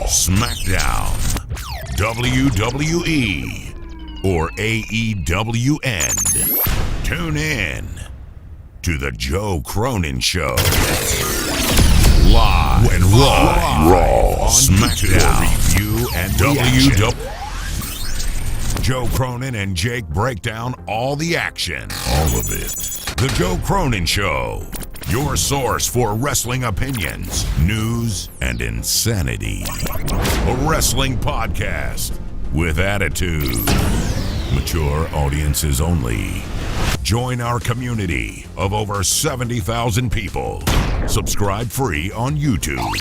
SmackDown, WWE, or AEWN. Tune in to the Joe Cronin Show. Live when Raw, SmackDown, review, and WWE. Joe Cronin and Jake break down all the action. All of it. The Joe Cronin Show. Your source for wrestling opinions, news, and insanity. A wrestling podcast with attitude. Mature audiences only. Join our community of over 70,000 people. Subscribe free on YouTube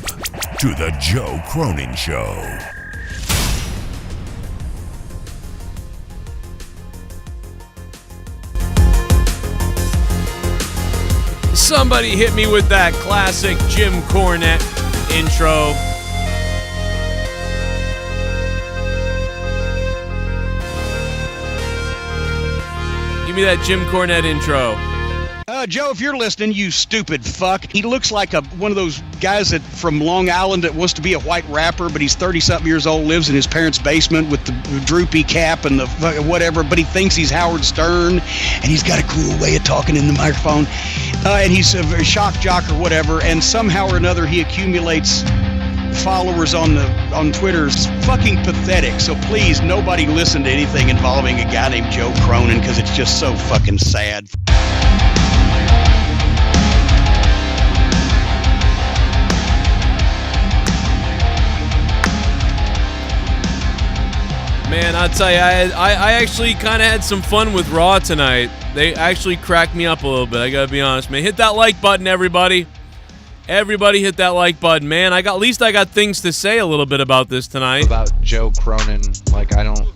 to The Joe Cronin Show. Somebody hit me with that classic Jim Cornette intro. Give me that Jim Cornette intro. Joe, if you're listening, you stupid fuck. He looks like one of those guys that from Long Island that wants to be a white rapper, but he's 30-something years old, lives in his parents' basement with the droopy cap and the whatever, but he thinks he's Howard Stern, and he's got a cool way of talking in the microphone, and he's a shock jock or whatever, and somehow or another he accumulates followers on Twitter. It's fucking pathetic. So please, nobody listen to anything involving a guy named Joe Cronin, because it's just so fucking sad. Man, I'll tell you, I actually kind of had some fun with Raw tonight. They actually cracked me up a little bit, I gotta be honest, man. Hit that like button, everybody. Everybody hit that like button, man. At least I got things to say a little bit about this tonight. About Joe Cronin, I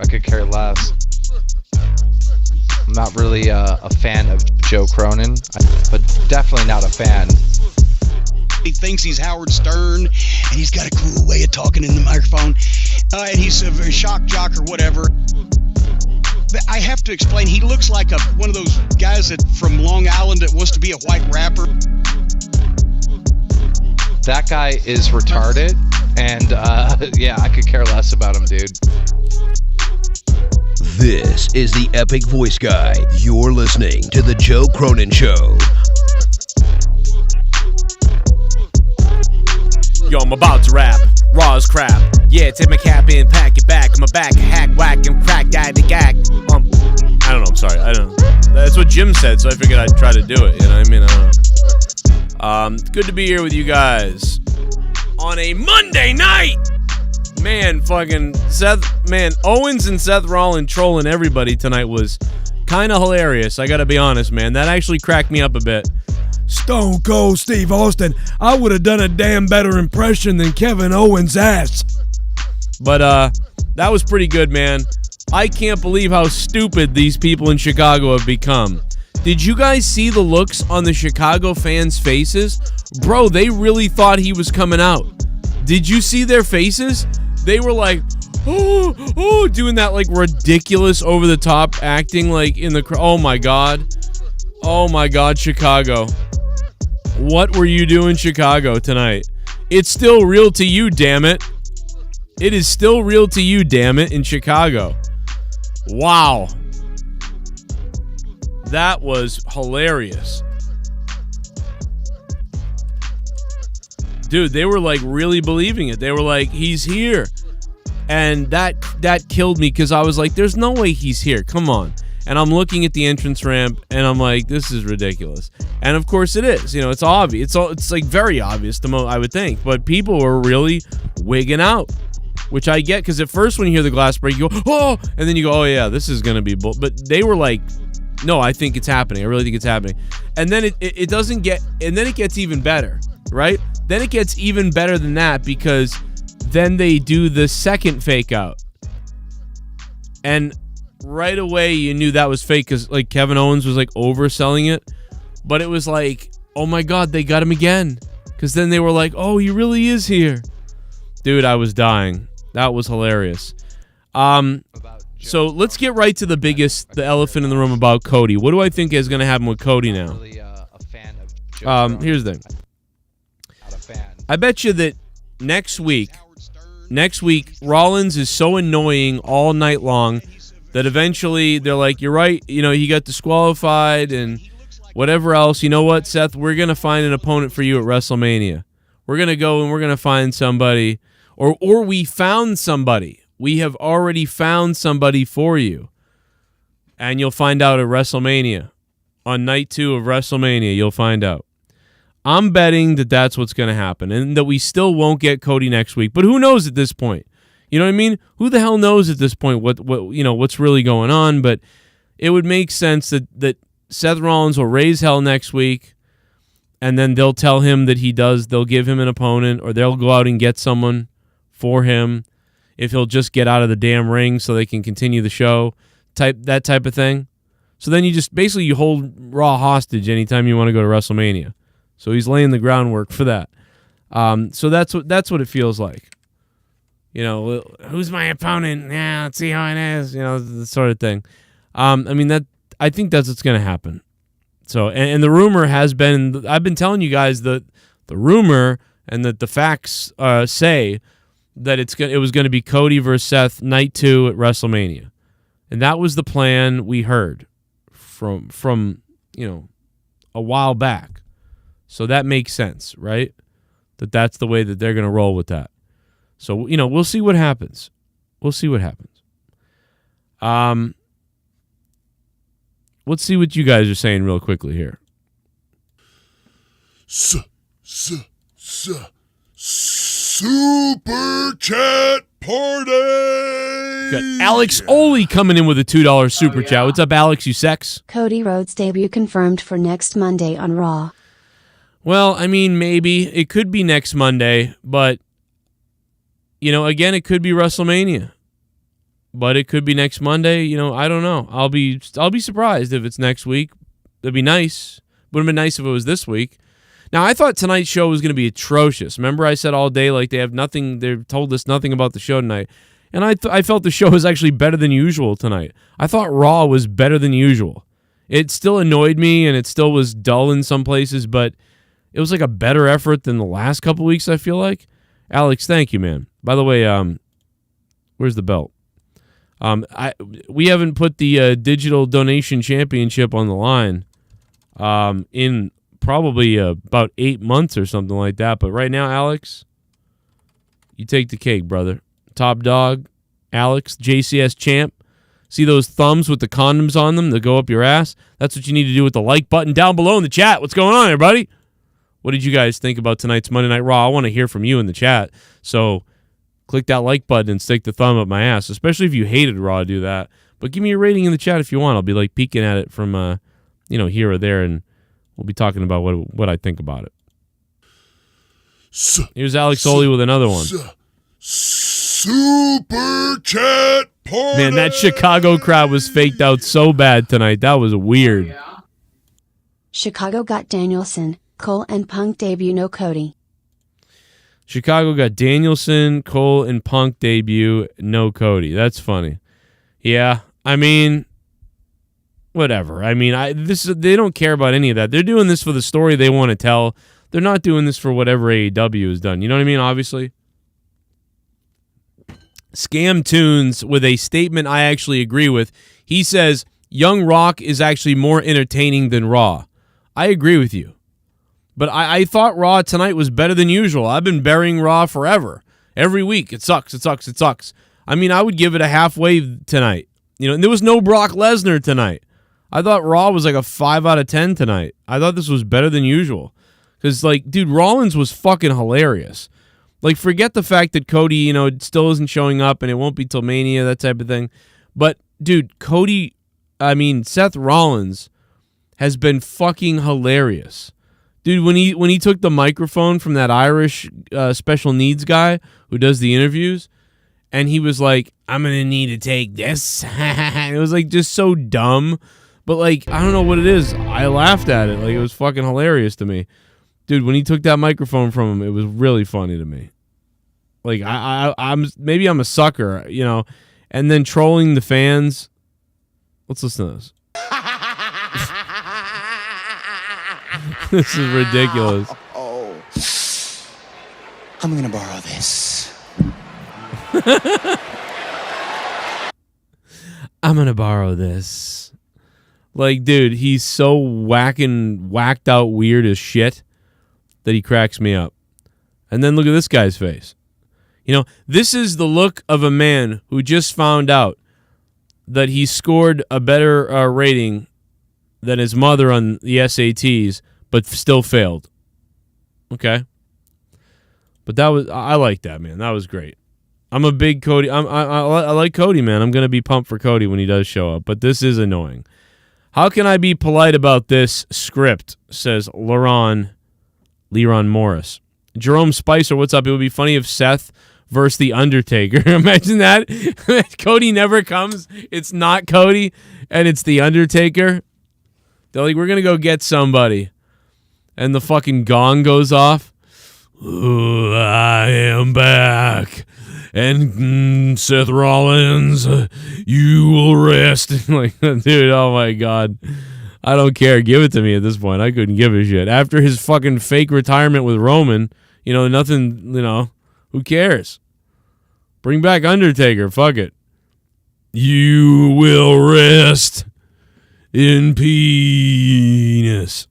could care less. I'm not really a fan of Joe Cronin, but definitely not a fan. He thinks he's Howard Stern, and he's got a cool way of talking in the microphone, and he's a shock jock or whatever. I have to explain, he looks like one of those guys that from Long Island that wants to be a white rapper. That guy is retarded, and yeah, I could care less about him, dude. This is the Epic Voice Guy. You're listening to The Joe Cronin Show. Yo, I'm about to rap. Raw as crap. Yeah, take my cap and pack it back. I'm a back, hack, whack, and crack, guy, the gag. I don't know, I'm sorry. I don't know. That's what Jim said, so I figured I'd try to do it. You know what I mean? I don't know. Good to be here with you guys on a Monday night. Man, Owens and Seth Rollins trolling everybody tonight was kind of hilarious. I gotta be honest, man. That actually cracked me up a bit. Stone Cold Steve Austin, I would have done a damn better impression than Kevin Owens' ass. But that was pretty good, man. I can't believe how stupid these people in Chicago have become. Did you guys see the looks on the Chicago fans' faces? Bro, they really thought he was coming out. Did you see their faces? They were like, oh, doing that like ridiculous over-the-top acting like in the crowd. Oh my God, Chicago. What were you doing, Chicago, tonight? It's still real to you, damn it. It is still real to you, damn it, in Chicago. Wow. That was hilarious. Dude, they were like really believing it. They were like, he's here. And that killed me because I was like, there's no way he's here. Come on. And I'm looking at the entrance ramp, and I'm like, this is ridiculous. And of course it is. You know, it's obvious. It's like very obvious, I would think. But people were really wigging out, which I get, because at first when you hear the glass break, you go, oh, and then you go, oh yeah, this is gonna be bull. But they were like, no, I think it's happening. I really think it's happening. And then it doesn't get, and then it gets even better, right? Then it gets even better than that, because then they do the second fake out. And right away you knew that was fake, because like Kevin Owens was like overselling it. But it was like, oh my God, they got him again. Because then they were like, oh, he really is here. Dude, I was dying. That was hilarious. So let's get right to the elephant in the room about Cody. What do I think is going to happen with Cody now? Here's the thing. I bet you that next week next week, Rollins is so annoying all night long that eventually they're like, you're right, he got disqualified and whatever else. You know what, Seth? We're going to find an opponent for you at WrestleMania. We're going to go and we're going to find somebody, or we found somebody. We have already found somebody for you. And you'll find out at WrestleMania. On night 2 of WrestleMania, you'll find out. I'm betting that that's what's going to happen and that we still won't get Cody next week. But who knows at this point? You know what I mean? Who the hell knows at this point what's really going on? But it would make sense that Seth Rollins will raise hell next week, and then they'll tell him that they'll give him an opponent, or they'll go out and get someone for him if he'll just get out of the damn ring so they can continue the show, that type of thing. So then you hold Raw hostage anytime you want to go to WrestleMania. So he's laying the groundwork for that. So that's what it feels like. Who's my opponent? Yeah, let's see how it is. The sort of thing. I think that's what's going to happen. So, and the rumor has been, I've been telling you guys the rumor and that the facts say that it was going to be Cody versus Seth night 2 at WrestleMania, and that was the plan we heard from a while back. So that makes sense, right? That's the way that they're going to roll with that. So, we'll see what happens. Let's see what you guys are saying real quickly here. Super chat party. Got Alex Oli coming in with a $2 super chat. What's up, Alex? You sex? Cody Rhodes debut confirmed for next Monday on Raw. Well, maybe it could be next Monday, but again, it could be WrestleMania. But it could be next Monday. I don't know. I'll be surprised if it's next week. That'd be nice. Would have been nice if it was this week. Now, I thought tonight's show was going to be atrocious. Remember I said all day, they've told us nothing about the show tonight. And I felt the show was actually better than usual tonight. I thought Raw was better than usual. It still annoyed me, and it still was dull in some places, but it was like a better effort than the last couple weeks, I feel like. Alex, thank you, man. By the way, where's the belt? We haven't put the digital donation championship on the line in probably about 8 months or something like that. But right now, Alex, you take the cake, brother. Top dog, Alex, JCS champ. See those thumbs with the condoms on them that go up your ass? That's what you need to do with the like button down below in the chat. What's going on, everybody? What did you guys think about tonight's Monday Night Raw? I want to hear from you in the chat. So click that like button and stick the thumb up my ass, especially if you hated Raw, do that. But give me a rating in the chat if you want. I'll be peeking at it from here or there, and we'll be talking about what I think about it. Here's Alex Oli with another one. Super chat party. Man, that Chicago crowd was faked out so bad tonight. That was weird. Chicago got Danielson, Cole, and Punk debut, no Cody. Chicago got Danielson, Cole, and Punk debut, no Cody. That's funny. Yeah, whatever. They don't care about any of that. They're doing this for the story they want to tell. They're not doing this for whatever AEW has done. You know what I mean? Obviously. Scam Tunes with a statement I actually agree with. He says, Young Rock is actually more entertaining than Raw. I agree with you. But I thought Raw tonight was better than usual. I've been burying Raw forever. Every week. It sucks. I would give it a halfway tonight. And there was no Brock Lesnar tonight. I thought Raw was like a 5 out of 10 tonight. I thought this was better than usual. Because, dude, Rollins was fucking hilarious. Forget the fact that Cody, still isn't showing up and it won't be till Mania, that type of thing. But, dude, Seth Rollins has been fucking hilarious. Dude, when he took the microphone from that Irish special needs guy who does the interviews, and he was like, I'm going to need to take this. It was just so dumb. But I don't know what it is. I laughed at it. It was fucking hilarious to me. Dude, when he took that microphone from him, it was really funny to me. I'm maybe I'm a sucker, and then trolling the fans. Let's listen to this. This is ridiculous. I'm gonna borrow this. I'm going to borrow this. Like, dude, he's so whacked out weird as shit that he cracks me up. And then look at this guy's face. You know, this is the look of a man who just found out that he scored a better rating than his mother on the SATs, but still failed. Okay? But I like that, man. That was great. I'm a big Cody. I like Cody, man. I'm going to be pumped for Cody when he does show up, but this is annoying. How can I be polite about this script, says Leron Morris. Jerome Spicer, what's up? It would be funny if Seth versus The Undertaker. Imagine that. Cody never comes. It's not Cody, and it's The Undertaker. They're like, we're going to go get somebody. And the fucking gong goes off. Ooh, I am back. And Seth Rollins, you will rest. Like, dude, oh my God. I don't care. Give it to me at this point. I couldn't give a shit. After his fucking fake retirement with Roman, nothing, who cares? Bring back Undertaker. Fuck it. You will rest in penis.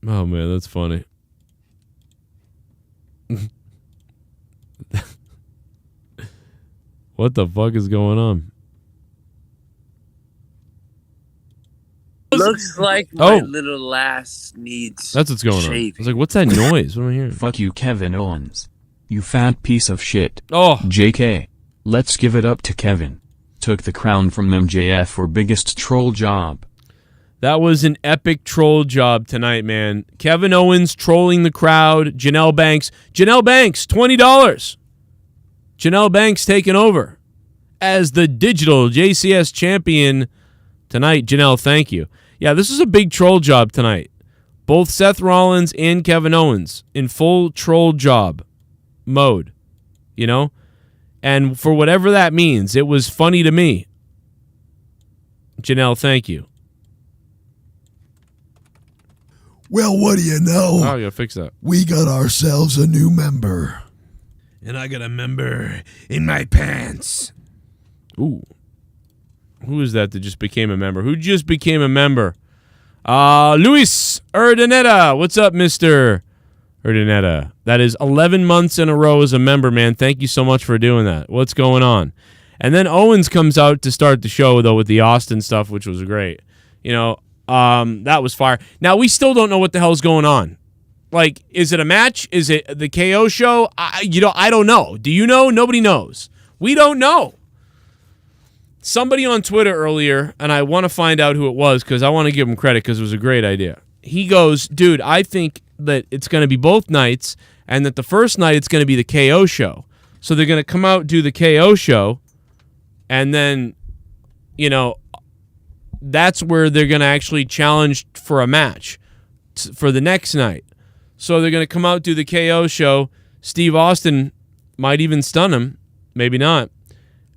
Oh, man, that's funny. What the fuck is going on? Looks like my little lass needs That's what's going on. I was like, what's that noise? What am I hearing? Fuck you, Kevin Owens. You fat piece of shit. Oh. JK. Let's give it up to Kevin. Took the crown from MJF for biggest troll job. That was an epic troll job tonight, man. Kevin Owens trolling the crowd. Janelle Banks, $20. Janelle Banks taking over as the digital JCS champion tonight. Janelle, thank you. Yeah, this is a big troll job tonight. Both Seth Rollins and Kevin Owens in full troll job mode, And for whatever that means, it was funny to me. Janelle, thank you. Well, what do you know? Oh, yeah, fix that. We got ourselves a new member. And I got a member in my pants. Ooh. Who is that just became a member? Who just became a member? Luis Urdaneta. What's up, Mr. Urdaneta? That is 11 months in a row as a member, man. Thank you so much for doing that. What's going on? And then Owens comes out to start the show, though, with the Austin stuff, which was great. That was fire. Now, we still don't know what the hell's going on. Like, is it a match? Is it the KO show? I don't know. Do you know? Nobody knows. We don't know. Somebody on Twitter earlier, and I want to find out who it was because I want to give him credit because it was a great idea. He goes, dude, I think that it's going to be both nights and that the first night it's going to be the KO show. So they're going to come out, do the KO show, and then, that's where they're going to actually challenge for a match for the next night. So they're going to come out, do the KO show. Steve Austin might even stun him. Maybe not.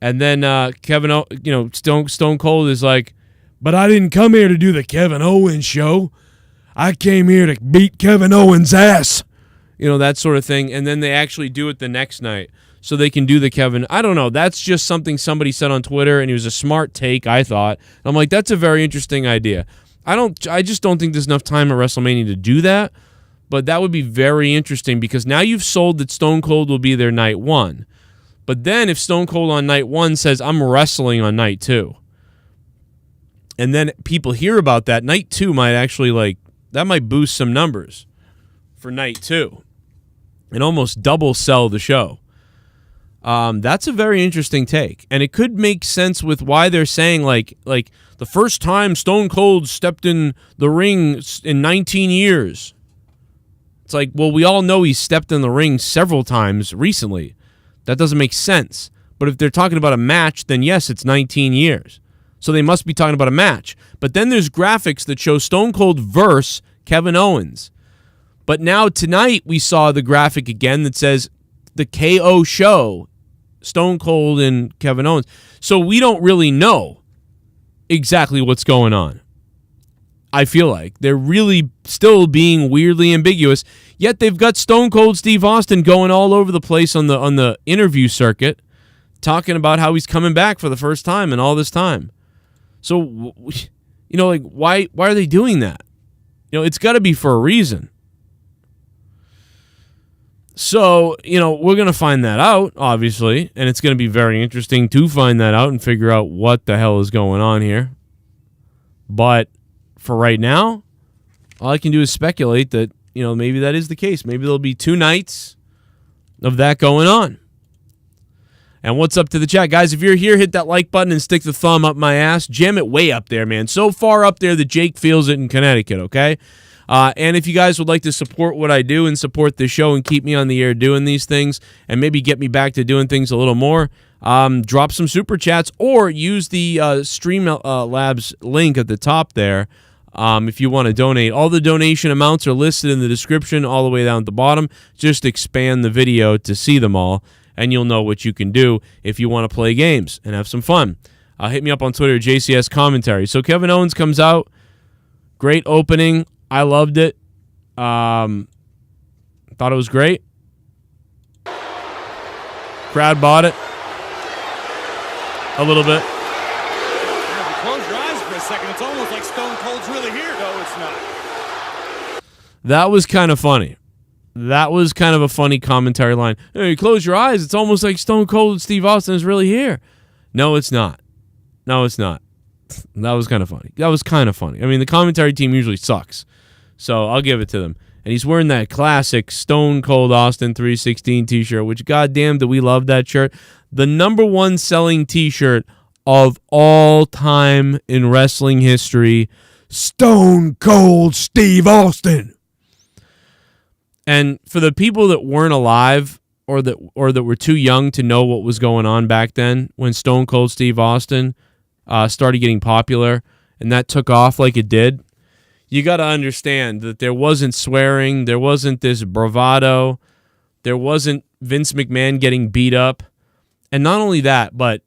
And then Stone Cold is like, but I didn't come here to do the Kevin Owens show. I came here to beat Kevin Owens' ass. That sort of thing. And then they actually do it the next night. So they can do the Kevin. I don't know. That's just something somebody said on Twitter, and it was a smart take, I thought. I'm like, that's a very interesting idea. I just don't think there's enough time at WrestleMania to do that, but that would be very interesting because now you've sold that Stone Cold will be there night one. But then if Stone Cold on night one says, I'm wrestling on night two, and then people hear about that, night two might actually, that might boost some numbers for night two and almost double sell the show. That's a very interesting take, and it could make sense with why they're saying like the first time Stone Cold stepped in the ring in 19 years. It's like, well, we all know he stepped in the ring several times recently. That doesn't make sense. But if they're talking about a match, then yes, it's 19 years. So they must be talking about a match. But then there's graphics that show Stone Cold versus Kevin Owens. But now tonight we saw the graphic again that says the KO show, Stone Cold and Kevin Owens. So we don't really know exactly what's going on. I feel like they're really still being weirdly ambiguous. Yet they've got Stone Cold Steve Austin going all over the place on the interview circuit, talking about how he's coming back for the first time in all this time. So, you know, like why are they doing that? You know, it's got to be for a reason. So, you know, we're going to find that out, obviously, and it's going to be very interesting to find that out and figure out what the hell is going on here. But for right now, all I can do is speculate that, you know, maybe that is the case. Maybe there'll be 2 nights of that going on. And what's up to the chat? Guys, if you're here, hit that like button and stick the thumb up my ass. Jam it way up there, man. So far up there that Jake feels it in Connecticut, okay? And if you guys would like to support what I do and support the show and keep me on the air doing these things and maybe get me back to doing things a little more, drop some super chats or use the Streamlabs link at the top there if you want to donate. All the donation amounts are listed in the description all the way down at the bottom. Just expand the video to see them all, and you'll know what you can do if you want to play games and have some fun. Hit me up on Twitter, JCS Commentary. So Kevin Owens comes out. Great opening. I loved it. Thought it was great. Crowd bought it. A little bit. Yeah, if you close your eyes for a second, it's almost like Stone Cold's really here. No, it's not. That was kind of funny. That was kind of a funny commentary line. Hey, you close your eyes, it's almost like Stone Cold and Steve Austin is really here. No, it's not. No, it's not. That was kind of funny. That was kind of funny. I mean, the commentary team usually sucks, so I'll give it to them. And he's wearing that classic Stone Cold Austin 316 t-shirt, which goddamn do we love that shirt. The #1 selling t-shirt of all time in wrestling history, Stone Cold Steve Austin. And for the people that weren't alive or that were too young to know what was going on back then when Stone Cold Steve Austin started getting popular and that took off like it did, you got to understand that there wasn't swearing, there wasn't this bravado, there wasn't Vince McMahon getting beat up. And not only that, but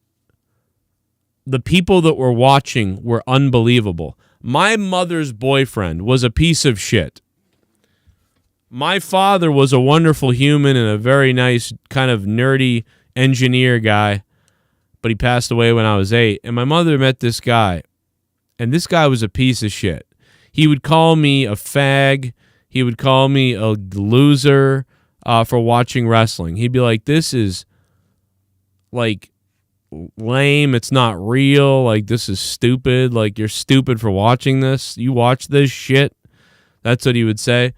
the people that were watching were unbelievable. My mother's boyfriend was a piece of shit. My father was a wonderful human and a very nice kind of nerdy engineer guy, but he passed away when I was 8. And my mother met this guy, and this guy was a piece of shit. He would call me a fag. He would call me a loser for watching wrestling. He'd be like, this is like lame. It's not real. Like, this is stupid. Like, you're stupid for watching this. You watch this shit. That's what he would say.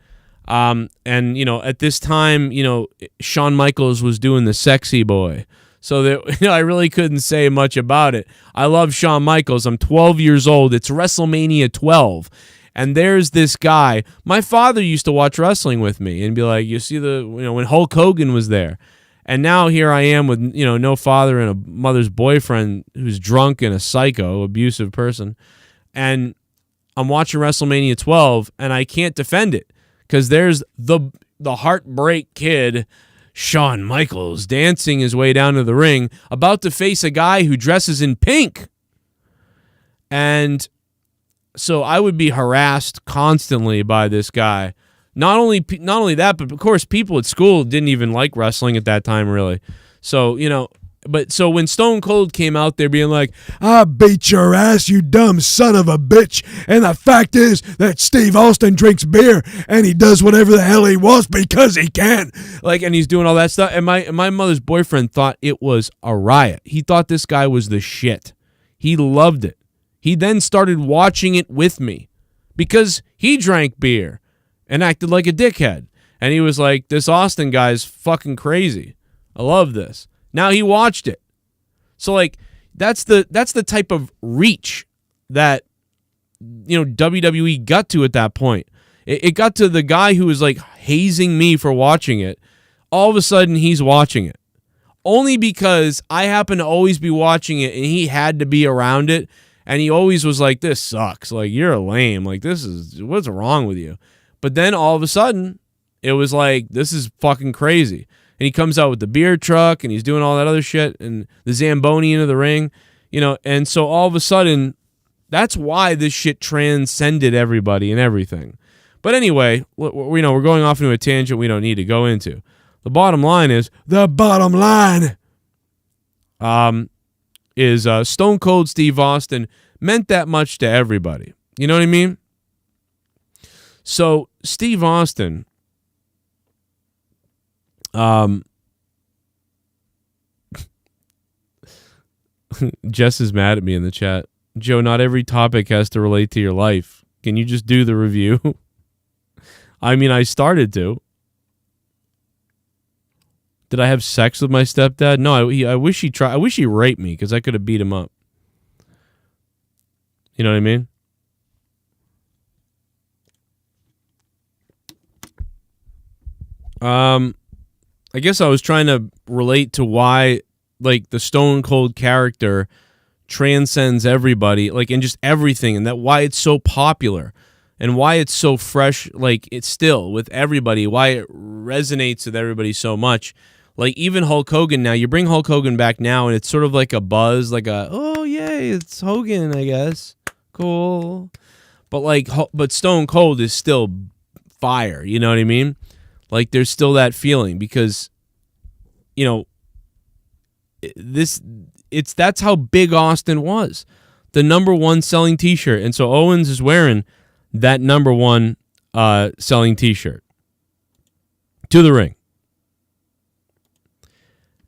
And, you know, at this time, you know, Shawn Michaels was doing the sexy boy. So that, you know, I really couldn't say much about it. I love Shawn Michaels. I'm 12 years old. It's WrestleMania 12. And there's this guy. My father used to watch wrestling with me and be like, you see when Hulk Hogan was there. And now here I am with, you know, no father and a mother's boyfriend who's drunk and a psycho, abusive person. And I'm watching WrestleMania 12 and I can't defend it because there's the heartbreak kid, Shawn Michaels, dancing his way down to the ring, about to face a guy who dresses in pink. And so I would be harassed constantly by this guy. Not only that, but of course people at school didn't even like wrestling at that time, really. So, you know, but so when Stone Cold came out there being like, I beat your ass, you dumb son of a bitch. And the fact is that Steve Austin drinks beer and he does whatever the hell he wants because he can. Like, and he's doing all that stuff. And my mother's boyfriend thought it was a riot. He thought this guy was the shit. He loved it. He then started watching it with me because he drank beer and acted like a dickhead. And he was like, this Austin guy's fucking crazy. I love this. Now he watched it. So, like, that's the type of reach that, you know, WWE got to at that point. It got to the guy who was, like, hazing me for watching it. All of a sudden, he's watching it. Only because I happen to always be watching it, and he had to be around it. And he always was like, this sucks. Like, you're lame. Like, what's wrong with you? But then all of a sudden, it was like, this is fucking crazy. And he comes out with the beer truck, and he's doing all that other shit, and the Zamboni into the ring, you know. And so all of a sudden, That's why this shit transcended everybody and everything. But anyway, we're going off into a tangent we don't need to go into. The bottom line is Stone Cold Steve Austin meant that much to everybody. You know what I mean? So Steve Austin, Jess is mad at me in the chat. Joe, not every topic has to relate to your life. Can you just do the review? I mean, I started to. Did I have sex with my stepdad? No, I wish he tried. I wish he raped me because I could have beat him up. You know what I mean? I guess I was trying to relate to why, like, the Stone Cold character transcends everybody, like, and just everything, and that why it's so popular and why it's so fresh, like, it's still with everybody, why it resonates with everybody so much. Like, even Hulk Hogan now, you bring Hulk Hogan back now, and it's sort of like a buzz, like a, oh, yay, it's Hogan, I guess. Cool. But Stone Cold is still fire, you know what I mean? Like, there's still that feeling because, you know, that's how big Austin was. The number one selling T-shirt. And so Owens is wearing that number one selling T-shirt to the ring.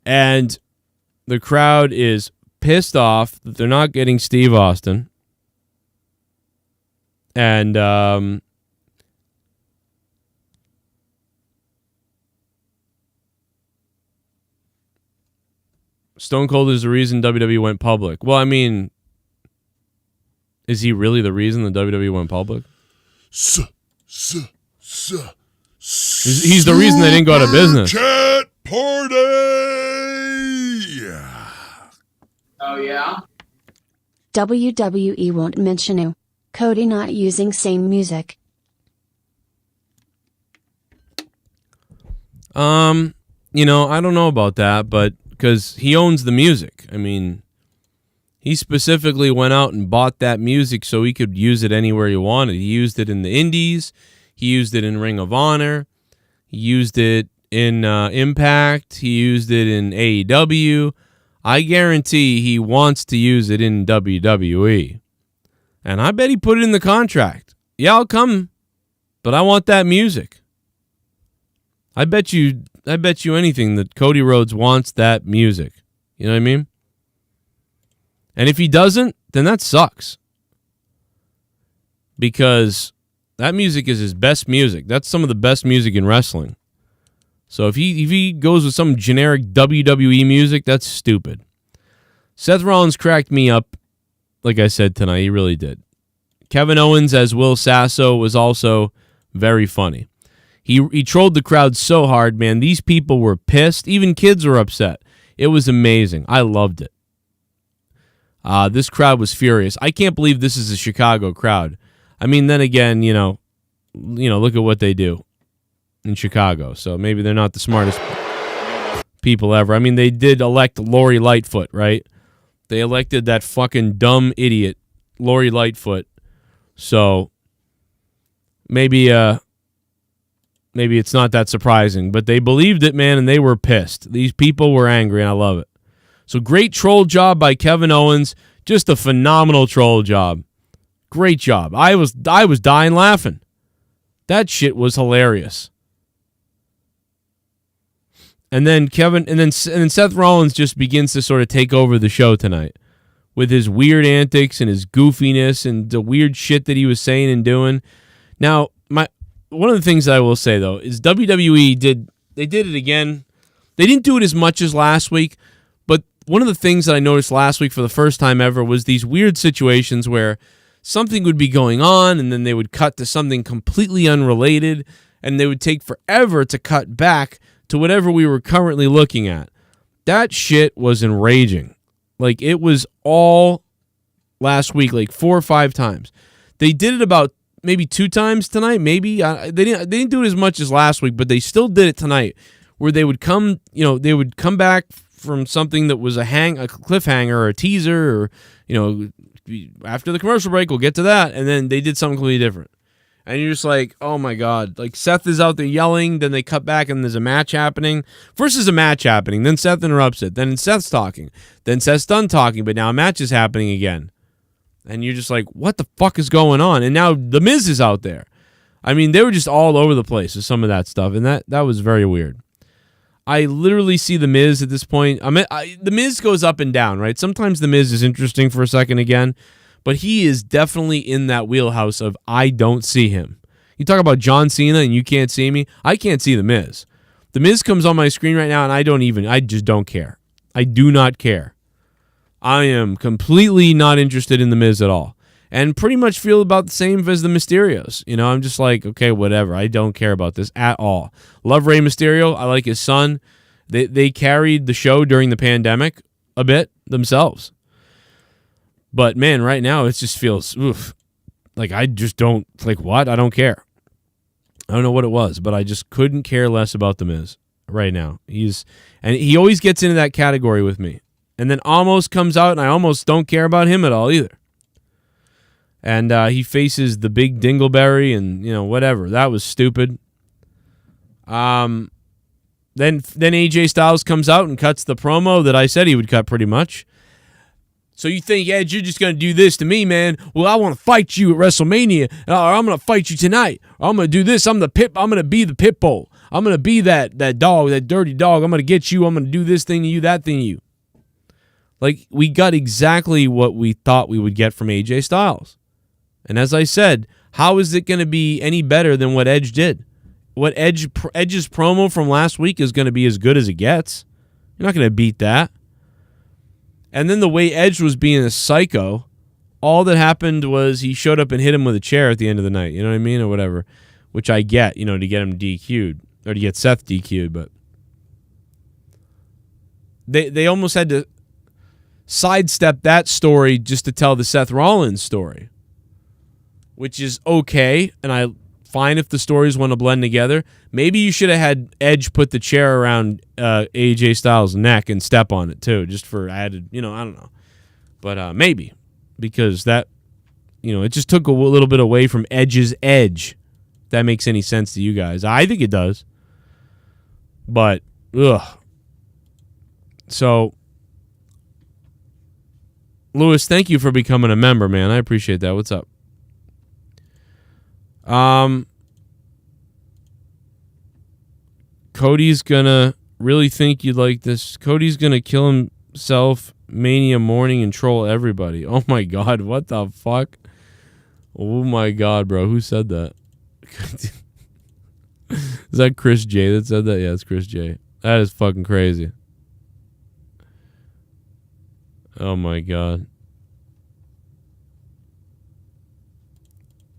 And the crowd is pissed off that they're not getting Steve Austin. And Stone Cold is the reason WWE went public. Well, I mean, is he really the reason the WWE went public? He's the reason they didn't go out of business. Chat party! Oh, yeah? WWE won't mention you. Cody not using same music. You know, I don't know about that, but because he owns the music. I mean, he specifically went out and bought that music so he could use it anywhere he wanted. He used it in the Indies. He used it in Ring of Honor. He used it in Impact. He used it in AEW. I guarantee he wants to use it in WWE. And I bet he put it in the contract. Yeah, I'll come, but I want that music. I bet you anything that Cody Rhodes wants that music. You know what I mean? And if he doesn't, then that sucks. Because that music is his best music. That's some of the best music in wrestling. So if he goes with some generic WWE music, that's stupid. Seth Rollins cracked me up, like I said tonight. He really did. Kevin Owens as Will Sasso was also very funny. He trolled the crowd so hard, man. These people were pissed. Even kids were upset. It was amazing. I loved it. This crowd was furious. I can't believe this is a Chicago crowd. I mean, then again, you know, look at what they do in Chicago. So maybe they're not the smartest people ever. I mean, they did elect Lori Lightfoot, right? They elected that fucking dumb idiot, Lori Lightfoot. So maybe it's not that surprising, but they believed it, man, and they were pissed. These people were angry, and I love it. So great troll job by Kevin Owens. Just a phenomenal troll job. Great job. I was dying laughing. That shit was hilarious. And then Seth Rollins just begins to sort of take over the show tonight with his weird antics and his goofiness and the weird shit that he was saying and doing. Now, one of the things that I will say though is WWE did it again. They didn't do it as much as last week, but one of the things that I noticed last week for the first time ever was these weird situations where something would be going on and then they would cut to something completely unrelated and they would take forever to cut back to whatever we were currently looking at. That shit was enraging. Like, it was all last week, like 4 or 5 times. They did it about maybe 2 times tonight, maybe. They didn't do it as much as last week, but they still did it tonight, where they would come back from something that was a cliffhanger or a teaser or, after the commercial break, we'll get to that. And then they did something completely different. And you're just like, oh my God. Like Seth is out there yelling, then they cut back and there's a match happening. First there's a match happening, then Seth interrupts it. Then Seth's talking. Then Seth's done talking, but now a match is happening again. And you're just like, what the fuck is going on? And now The Miz is out there. I mean, they were just all over the place with some of that stuff, and that was very weird. I literally see The Miz at this point. The Miz goes up and down, right? Sometimes The Miz is interesting for a second again, but he is definitely in that wheelhouse of I don't see him. You talk about John Cena and you can't see me. I can't see The Miz. The Miz comes on my screen right now, and I just don't care. I do not care. I am completely not interested in The Miz at all. And pretty much feel about the same as the Mysterios. You know, I'm just like, okay, whatever. I don't care about this at all. Love Rey Mysterio. I like his son. They carried the show during the pandemic a bit themselves. But, man, right now it just feels, like I just don't, like what? I don't care. I don't know what it was, but I just couldn't care less about The Miz right now. And he always gets into that category with me. And then almost comes out, and I almost don't care about him at all either. And he faces the big Dingleberry and, whatever. That was stupid. Then AJ Styles comes out and cuts the promo that I said he would cut pretty much. So you think, Edge, you're just going to do this to me, man? Well, I want to fight you at WrestleMania, or I'm going to fight you tonight. Or I'm going to do this. I'm going to be the pit bull. I'm going to be that dog, that dirty dog. I'm going to get you. I'm going to do this thing to you, that thing to you. Like, we got exactly what we thought we would get from AJ Styles. And as I said, how is it going to be any better than what Edge did? What Edge's promo from last week is going to be as good as it gets. You're not going to beat that. And then the way Edge was being a psycho, all that happened was he showed up and hit him with a chair at the end of the night. You know what I mean? Or whatever. Which I get, to get him DQ'd. Or to get Seth DQ'd. But they almost had to sidestep that story just to tell the Seth Rollins story. Which is okay, and I fine if the stories want to blend together. Maybe you should have had Edge put the chair around AJ Styles' neck and step on it too, just for added, I don't know. But maybe, because that, it just took a little bit away from Edge's edge. If that makes any sense to you guys. I think it does. But, So, Lewis, thank you for becoming a member, man. I appreciate that. What's up? Cody's gonna really think you'd like this. Cody's gonna kill himself Mania morning and troll everybody. Oh my God, what the fuck? Oh my God, bro, who said that? Is that Chris J that said that? Yeah, it's Chris J. That is fucking crazy. Oh my God.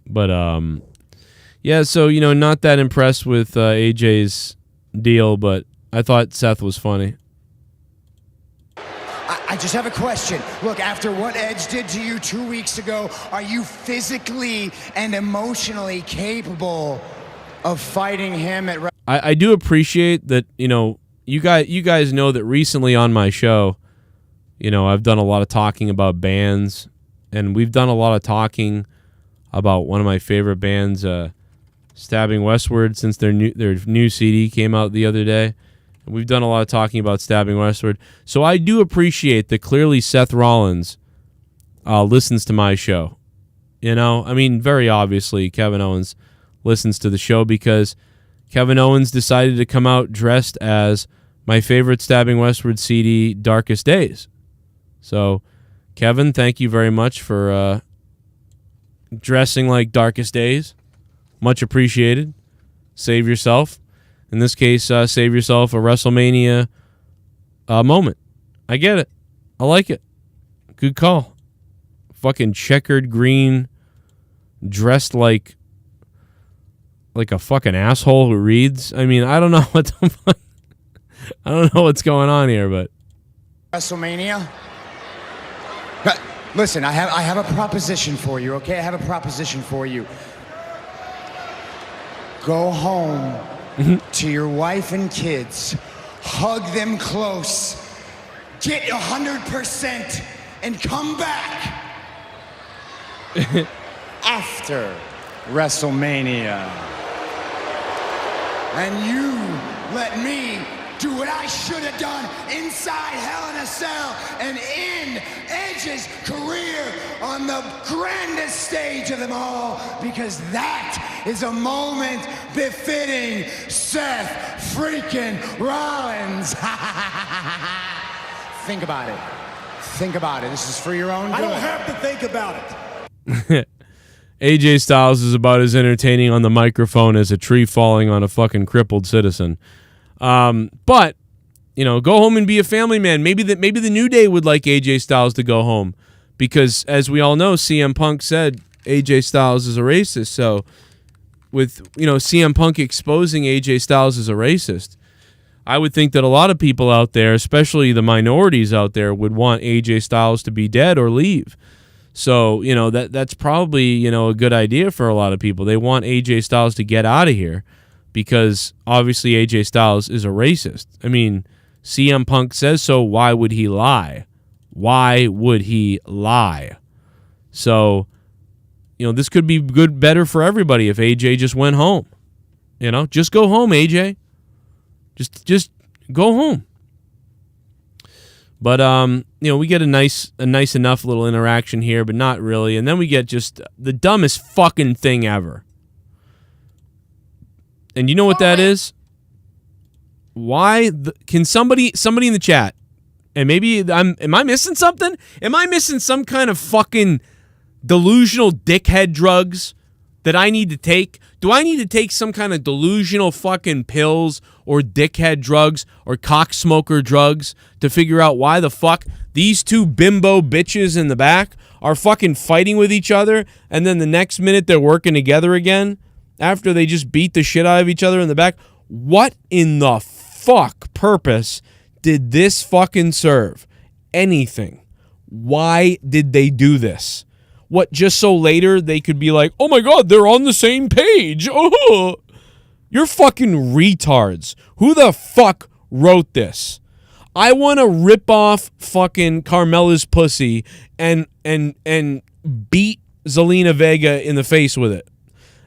But yeah, so not that impressed with AJ's deal, but I thought Seth was funny. I just have a question. Look, after what Edge did to you 2 weeks ago, are you physically and emotionally capable of fighting him at? I do appreciate that. You guys know that recently on my show, I've done a lot of talking about bands, and we've done a lot of talking about one of my favorite bands, Stabbing Westward, since their new CD came out the other day. And we've done a lot of talking about Stabbing Westward. So I do appreciate that clearly Seth Rollins listens to my show. Very obviously Kevin Owens listens to the show because Kevin Owens decided to come out dressed as my favorite Stabbing Westward CD, Darkest Days. So, Kevin, thank you very much for dressing like Darkest Days. Much appreciated. Save yourself. In this case, save yourself a WrestleMania moment. I get it. I like it. Good call. Fucking checkered green, dressed like a fucking asshole who reads. I don't know what the fuck. I don't know what's going on here, but WrestleMania. Listen, I have a proposition for you, okay? I have a proposition for you. Go home to your wife and kids. Hug them close. Get 100% and come back after WrestleMania. And you let me do what I should have done inside Hell in a Cell and end Edge's career on the grandest stage of them all, because that is a moment befitting Seth freaking Rollins. Think about it. Think about it. This is for your own good. I don't have to think about it. AJ Styles is about as entertaining on the microphone as a tree falling on a fucking crippled citizen. But, you know, go home and be a family man. Maybe the New Day would like AJ Styles to go home because, as we all know, CM Punk said AJ Styles is a racist. So with, you know, CM Punk exposing AJ Styles as a racist, I would think that a lot of people out there, especially the minorities out there, would want AJ Styles to be dead or leave. So, you know, that's probably, you know, a good idea for a lot of people. They want AJ Styles to get out of here because obviously AJ Styles is a racist. I mean, CM Punk says so. Why would he lie? Why would he lie? So, you know, this could be better for everybody if AJ just went home. You know, just go home, AJ. Just go home. But you know, we get a nice enough little interaction here, but not really. And then we get just the dumbest fucking thing ever. And you know what that is? Why can somebody in the chat, and maybe am I missing something? Am I missing some kind of fucking delusional dickhead drugs that I need to take? Do I need to take some kind of delusional fucking pills or dickhead drugs or cocksmoker drugs to figure out why the fuck these two bimbo bitches in the back are fucking fighting with each other, and then the next minute they're working together again after they just beat the shit out of each other in the back? What in the fuck purpose did this fucking serve? Anything. Why did they do this? What, just so later they could be like, oh my God, they're on the same page. Oh, you're fucking retards. Who the fuck wrote this? I want to rip off fucking Carmella's pussy and beat Zelina Vega in the face with it.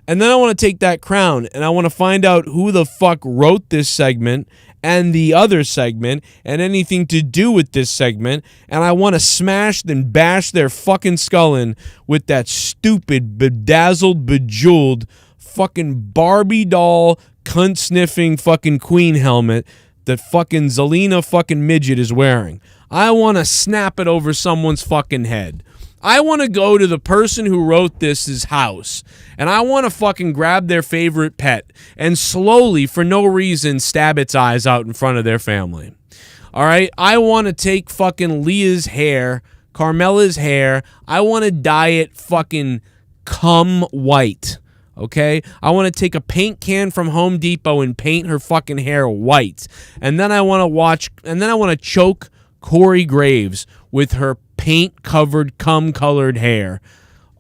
And then I want to take that crown and I want to find out who the fuck wrote this segment and the other segment and anything to do with this segment, and I want to smash then bash their fucking skull in with that stupid, bedazzled, bejeweled, fucking Barbie doll, cunt-sniffing fucking queen helmet that fucking Zelina fucking midget is wearing. I want to snap it over someone's fucking head. I want to go to the person who wrote this' house, and I want to fucking grab their favorite pet and slowly, for no reason, stab its eyes out in front of their family. All right? I want to take fucking Leah's hair, Carmella's hair. I want to dye it fucking cum white. Okay? I want to take a paint can from Home Depot and paint her fucking hair white. And then I want to choke Corey Graves with her paint-covered, cum-colored hair.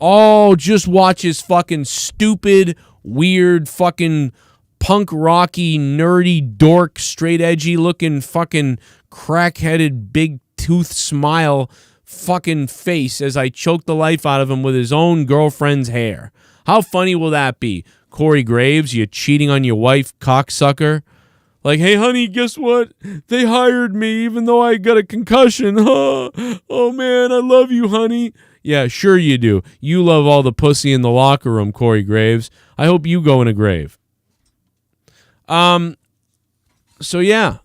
Oh, just watch his fucking stupid, weird, fucking punk-rocky, nerdy, dork, straight-edgy looking fucking crack-headed, big-tooth smile fucking face as I choke the life out of him with his own girlfriend's hair. How funny will that be? Corey Graves, you cheating on your wife, cocksucker. Like, hey, honey, guess what? They hired me even though I got a concussion. Oh, man, I love you, honey. Yeah, sure you do. You love all the pussy in the locker room, Corey Graves. I hope you go in a grave. So, yeah.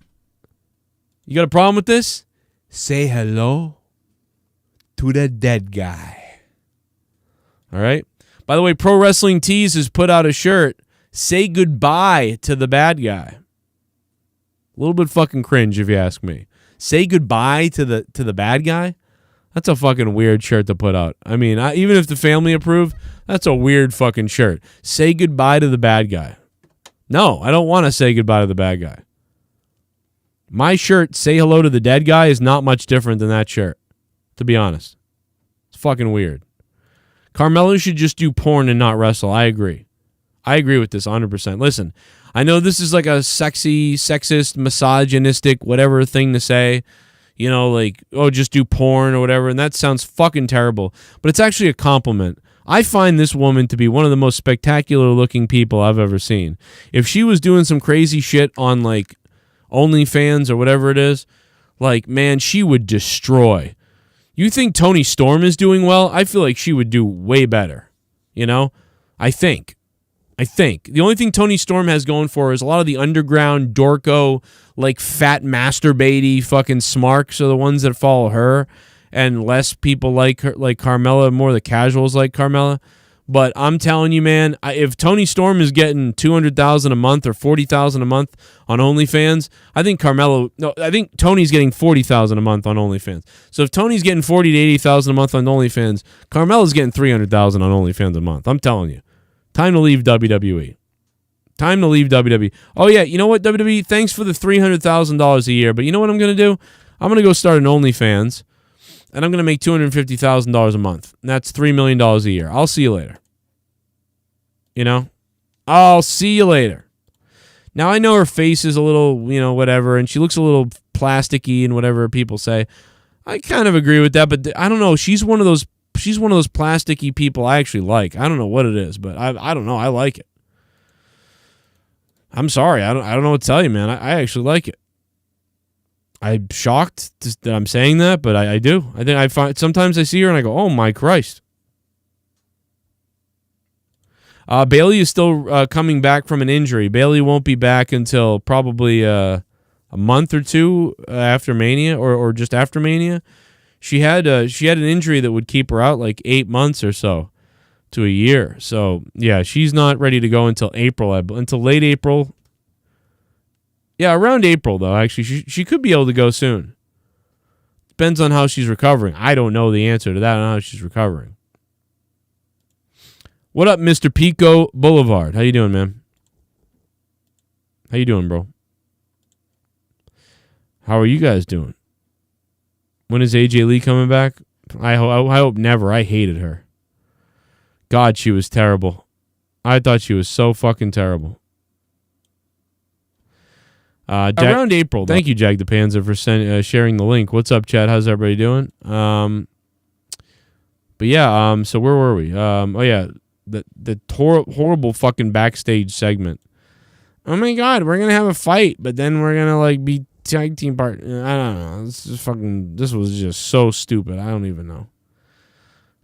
You got a problem with this? Say hello to the dead guy. All right? By the way, Pro Wrestling Tees has put out a shirt. Say goodbye to the bad guy. A little bit fucking cringe, if you ask me. Say goodbye to the bad guy? That's a fucking weird shirt to put out. I mean, even if the family approved, that's a weird fucking shirt. Say goodbye to the bad guy. No, I don't want to say goodbye to the bad guy. My shirt, say hello to the dead guy, is not much different than that shirt, to be honest. It's fucking weird. Carmella should just do porn and not wrestle. I agree. I agree with this 100%. Listen, I know this is like a sexy, sexist, misogynistic, whatever thing to say. You know, like, oh, just do porn or whatever, and that sounds fucking terrible. But it's actually a compliment. I find this woman to be one of the most spectacular-looking people I've ever seen. If she was doing some crazy shit on, like, OnlyFans or whatever it is, like, man, she would destroy. You think Toni Storm is doing well? I feel like she would do way better. You know? I think. The only thing Toni Storm has going for her is a lot of the underground, dorko, like, fat masturbatey fucking smarks are the ones that follow her, and less people like her, like Carmella, more the casuals like Carmella. But I'm telling you, man, if Toni Storm is getting $200,000 a month or $40,000 a month on OnlyFans, I think Tony's getting $40,000 a month on OnlyFans. So if Tony's getting $40,000 to $80,000 a month on OnlyFans, Carmella's getting $300,000 on OnlyFans a month. I'm telling you, time to leave WWE. Time to leave WWE. Oh yeah, you know what, WWE? Thanks for the $300,000 a year, but you know what I'm gonna do? I'm gonna go start an OnlyFans. And I'm going to make $250,000 a month. And that's $3 million a year. I'll see you later. You know? I'll see you later. Now, I know her face is a little, you know, whatever, and she looks a little plasticky and whatever people say. I kind of agree with that, but I don't know. She's one of those plasticky people I actually like. I don't know what it is, but I don't know. I like it. I'm sorry. I don't know what to tell you, man. I actually like it. I'm shocked that I'm saying that, but I do. I think I find sometimes I see her and I go, "Oh my Christ!" Bayley is still coming back from an injury. Bayley won't be back until probably a month or two after Mania, or just after Mania. She had an injury that would keep her out like 8 months or so to a year. So yeah, she's not ready to go until April. Until late April. Yeah, around April, though, actually. She could be able to go soon. Depends on how she's recovering. I don't know the answer to that. I don't know how she's recovering. What up, Mr. Pico Boulevard? How you doing, man? How you doing, bro? How are you guys doing? When is AJ Lee coming back? I hope never. I hated her. God, she was terrible. I thought she was so fucking terrible. Around April. Thank you, Jag the Panzer, for sharing the link. What's up, Chad? How's everybody doing? But yeah, so where were we? Oh yeah, the horrible fucking backstage segment. Oh my God, we're gonna have a fight, but then we're gonna like be tag team part. I don't know. This was just so stupid. I don't even know.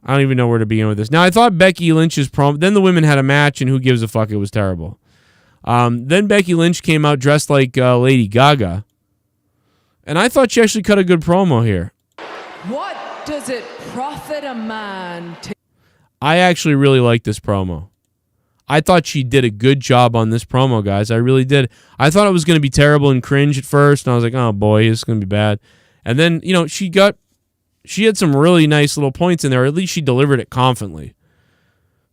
I don't even know where to begin with this. Now I thought Becky Lynch's promo. Then the women had a match, and who gives a fuck? It was terrible. Then Becky Lynch came out dressed like Lady Gaga. And I thought she actually cut a good promo here. What does it profit a man to... I actually really liked this promo. I thought she did a good job on this promo, guys. I really did. I thought it was going to be terrible and cringe at first. And I was like, oh boy, this is going to be bad. And then, you know, she had some really nice little points in there. Or at least she delivered it confidently.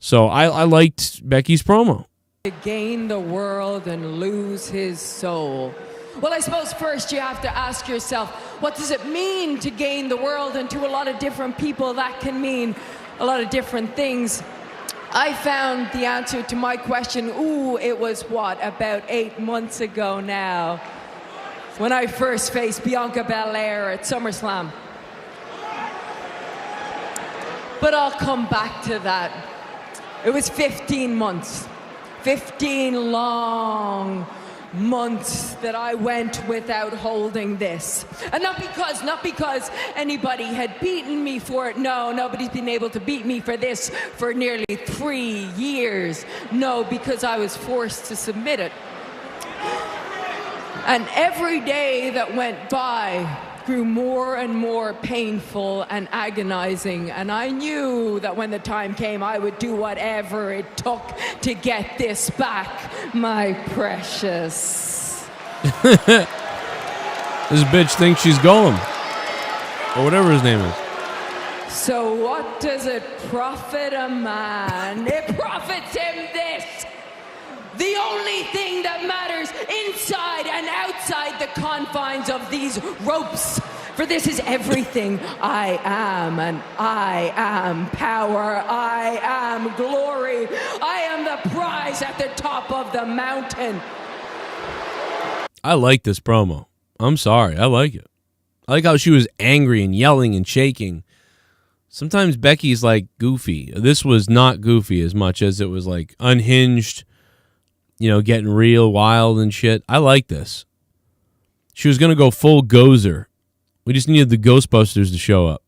So I liked Becky's promo. To gain the world and lose his soul. Well, I suppose first you have to ask yourself, what does it mean to gain the world? And to a lot of different people, that can mean a lot of different things. I found the answer to my question, it was what, about 8 months ago now, when I first faced Bianca Belair at SummerSlam. But I'll come back to that. It was 15 months. 15 long months that I went without holding this. And not because anybody had beaten me for it. No, nobody's been able to beat me for this for nearly 3 years. No, because I was forced to submit it. And every day that went by grew more and more painful and agonizing, and I knew that when the time came I would do whatever it took to get this back, my precious. This bitch thinks she's Golem, or whatever his name is. So what does it profit a man? It profits him this. The only thing that matters inside and outside the confines of these ropes. For this is everything I am, and I am power, I am glory, I am the prize at the top of the mountain. I like this promo. I'm sorry, I like it. I like how she was angry and yelling and shaking. Sometimes Becky's like goofy. This was not goofy as much as it was like unhinged, you know, getting real wild and shit. I like this. She was going to go full Gozer. We just needed the Ghostbusters to show up.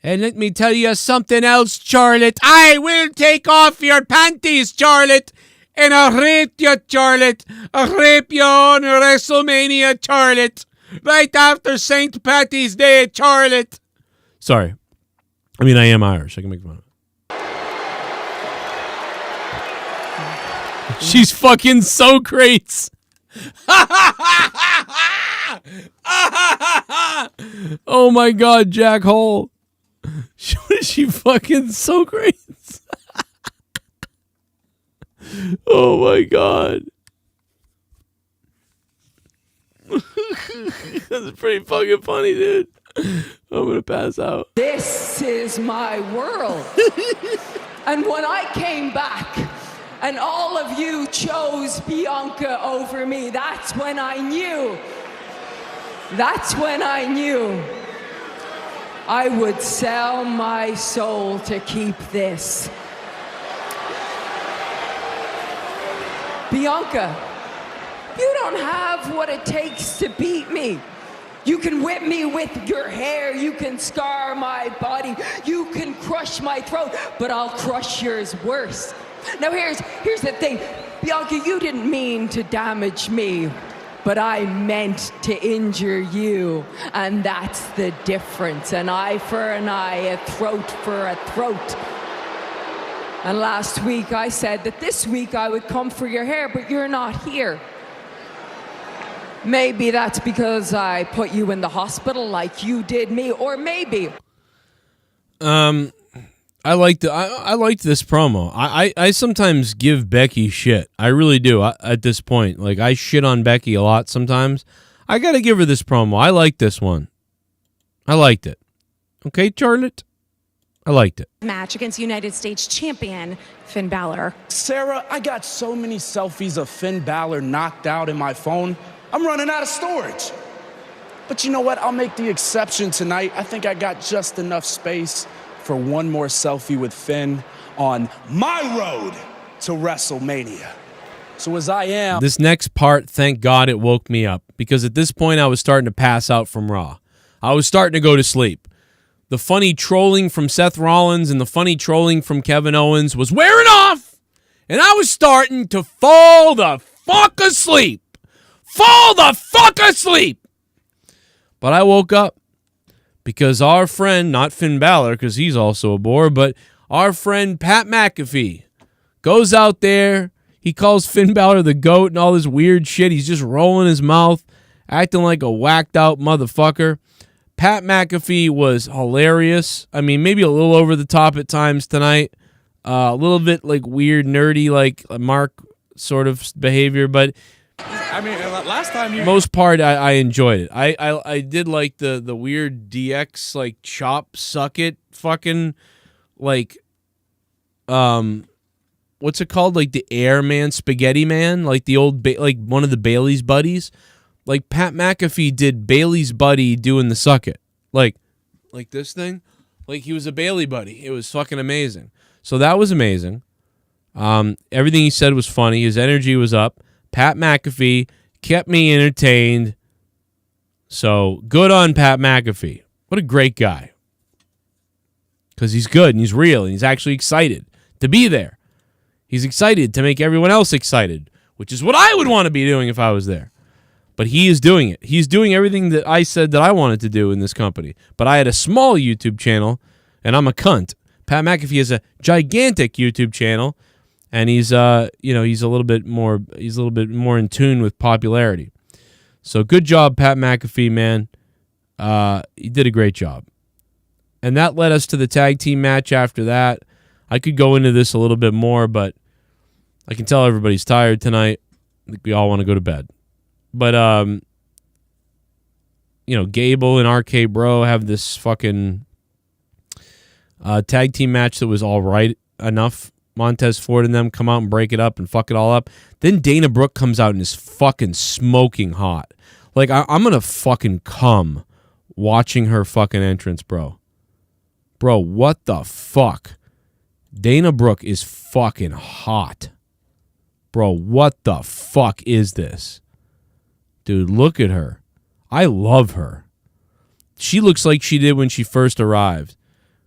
And let me tell you something else, Charlotte. I will take off your panties, Charlotte. And I'll rape you, Charlotte. I'll rape you on WrestleMania, Charlotte. Right after St. Patty's Day, Charlotte. Sorry. I mean, I am Irish. I can make fun of it. She's fucking so great. Oh my God, Jack Hall. She fucking so great. Oh my God. That's pretty fucking funny, dude. I'm gonna pass out. This is my world. And when I came back and all of you chose Bianca over me, that's when I knew. That's when I knew I would sell my soul to keep this. Bianca, you don't have what it takes to beat me. You can whip me with your hair, you can scar my body, you can crush my throat, but I'll crush yours worse. Now here's the thing, Bianca, you didn't mean to damage me, but I meant to injure you, and that's the difference. An eye for an eye, a throat for a throat. And last week I said that this week I would come for your hair, but you're not here. Maybe that's because I put you in the hospital like you did me, or maybe. I liked this promo. I sometimes give Becky shit. I really do. At this point, like I shit on Becky a lot sometimes. I gotta give her this promo. I like this one. I liked it. Okay, Charlotte. I liked it. Match against United States champion Finn Balor. Sarah, I got so many selfies of Finn Balor knocked out in my phone. I'm running out of storage. But you know what? I'll make the exception tonight. I think I got just enough space for one more selfie with Finn on my road to WrestleMania. So as I am... This next part, thank God it woke me up. Because at this point, I was starting to pass out from Raw. I was starting to go to sleep. The funny trolling from Seth Rollins and the funny trolling from Kevin Owens was wearing off. And I was starting to fall the fuck asleep. Fall the fuck asleep. But I woke up because our friend, not Finn Balor, because he's also a bore, but our friend Pat McAfee goes out there. He calls Finn Balor the GOAT and all this weird shit. He's just rolling his mouth, acting like a whacked out motherfucker. Pat McAfee was hilarious. I mean, maybe a little over the top at times tonight. A little bit like weird, nerdy, like Mark sort of behavior, but I mean, last time you... most part, I enjoyed it. I did like the weird DX, like, chop, suck it, fucking, like, what's it called? Like, the Airman, Spaghetti Man? Like, the old, like, one of the Bailey's buddies? Like, Pat McAfee did Bailey's buddy doing the suck it. Like this thing? Like, he was a Bailey buddy. It was fucking amazing. So that was amazing. Everything he said was funny. His energy was up. Pat McAfee kept me entertained. So good on Pat McAfee. What a great guy. Because he's good and he's real and he's actually excited to be there. He's excited to make everyone else excited, which is what I would want to be doing if I was there. But he is doing it. He's doing everything that I said that I wanted to do in this company. But I had a small YouTube channel, and I'm a cunt. Pat McAfee has a gigantic YouTube channel, and he's he's a little bit more in tune with popularity. So good job, Pat McAfee, man. He did a great job. And that led us to the tag team match after that. I could go into this a little bit more, but I can tell everybody's tired tonight. I think we all want to go to bed. But, Gable and RK Bro have this fucking tag team match that was all right enough. Montez Ford and them come out and break it up and fuck it all up. Then Dana Brooke comes out and is fucking smoking hot. Like, I'm going to fucking come watching her fucking entrance, bro. Bro, what the fuck? Dana Brooke is fucking hot. Bro, what the fuck is this? Dude, look at her. I love her. She looks like she did when she first arrived.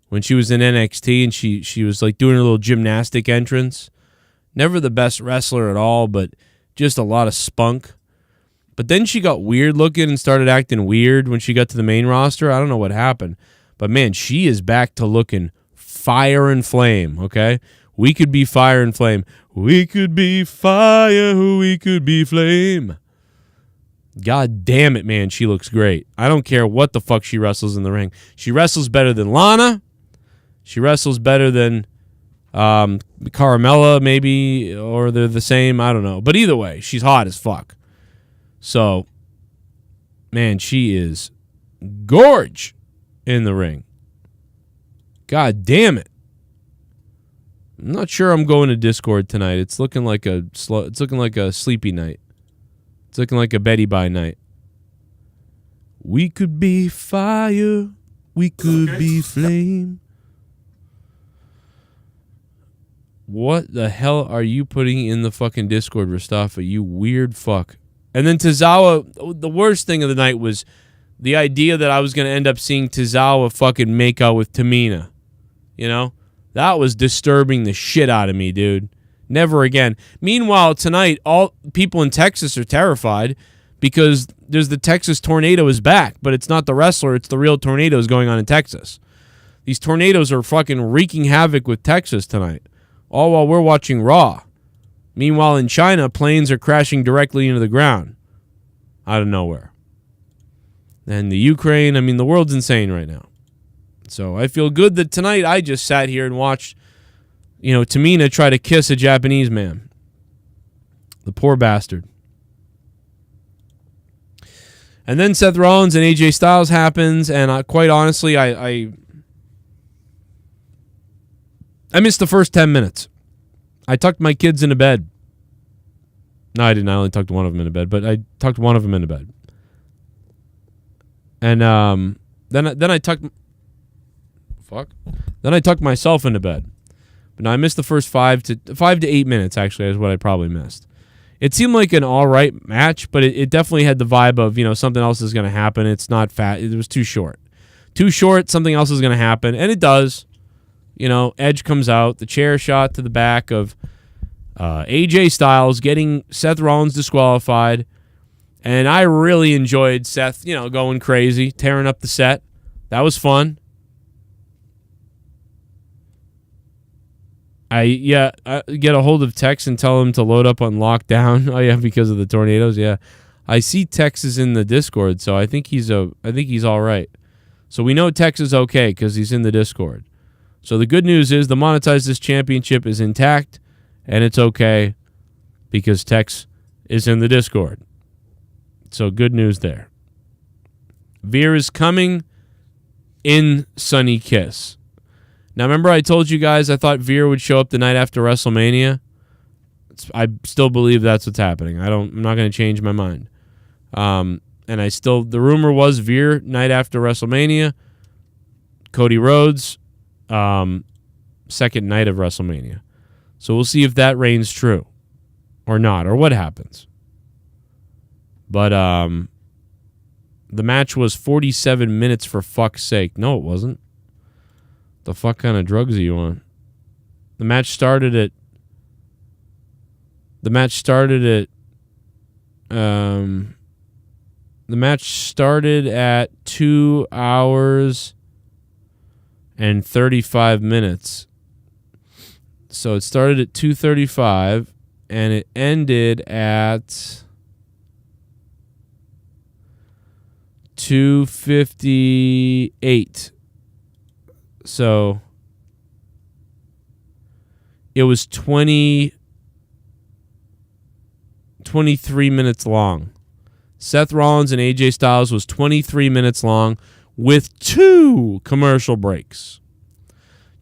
When she was in NXT and she was like doing a little gymnastic entrance. Never the best wrestler at all, but just a lot of spunk. But then she got weird looking and started acting weird when she got to the main roster. I don't know what happened. But man, she is back to looking fire and flame, okay? We could be fire and flame. We could be fire, we could be flame. God damn it, man, she looks great. I don't care what the fuck she wrestles in the ring. She wrestles better than Lana. She wrestles better than Carmella, maybe, or they're the same. I don't know. But either way, she's hot as fuck. So, man, she is gorge in the ring. God damn it. I'm not sure I'm going to Discord tonight. It's looking like a sleepy night. It's looking like a Betty Bye night. We could be fire. We could be flame. What the hell are you putting in the fucking Discord, Rastafa? You weird fuck. And then Tozawa, the worst thing of the night was the idea that I was going to end up seeing Tozawa fucking make out with Tamina. You know? That was disturbing the shit out of me, dude. Never again. Meanwhile, tonight, all people in Texas are terrified because there's the Texas tornado is back, but it's not the wrestler, it's the real tornadoes going on in Texas. These tornadoes are fucking wreaking havoc with Texas tonight, all while we're watching Raw. Meanwhile, in China, planes are crashing directly into the ground out of nowhere. And the Ukraine, I mean, the world's insane right now. So I feel good that tonight I just sat here and watched, you know, Tamina try to kiss a Japanese man. The poor bastard. And then Seth Rollins and AJ Styles happens, and quite honestly, I missed the first 10 minutes. I tucked my kids into bed. No, I didn't. I only tucked one of them into bed, but I tucked one of them into bed. And then I tucked... Fuck. Then I tucked myself into bed. But now I missed the first 5 to 8 minutes, actually, is what I probably missed. It seemed like an all right match, but it definitely had the vibe of, you know, something else is going to happen. It's not fat. It was too short. Too short, something else is going to happen. And it does. You know, Edge comes out, the chair shot to the back of AJ Styles, getting Seth Rollins disqualified. And I really enjoyed Seth, you know, going crazy, tearing up the set. That was fun. I get a hold of Tex and tell him to load up on lockdown. Oh yeah, because of the tornadoes. Yeah, I see Tex is in the Discord, so I think he's all right. So we know Tex is okay because he's in the Discord. So the good news is the Monetize This Championship is intact, and it's okay because Tex is in the Discord. So good news there. Veer is coming in Sunny Kiss. Now, remember I told you guys I thought Veer would show up the night after WrestleMania? I still believe that's what's happening. I'm not going to change my mind. And the rumor was Veer night after WrestleMania, Cody Rhodes, second night of WrestleMania. So we'll see if that reigns true or not, or what happens. But the match was 47 minutes for fuck's sake. No, it wasn't. The fuck kind of drugs are you on? The match started at 2 hours and 35 minutes. So it started at 2:35 and it ended at 2:58. So it was 23 minutes long. Seth Rollins and AJ Styles was 23 minutes long with 2 commercial breaks.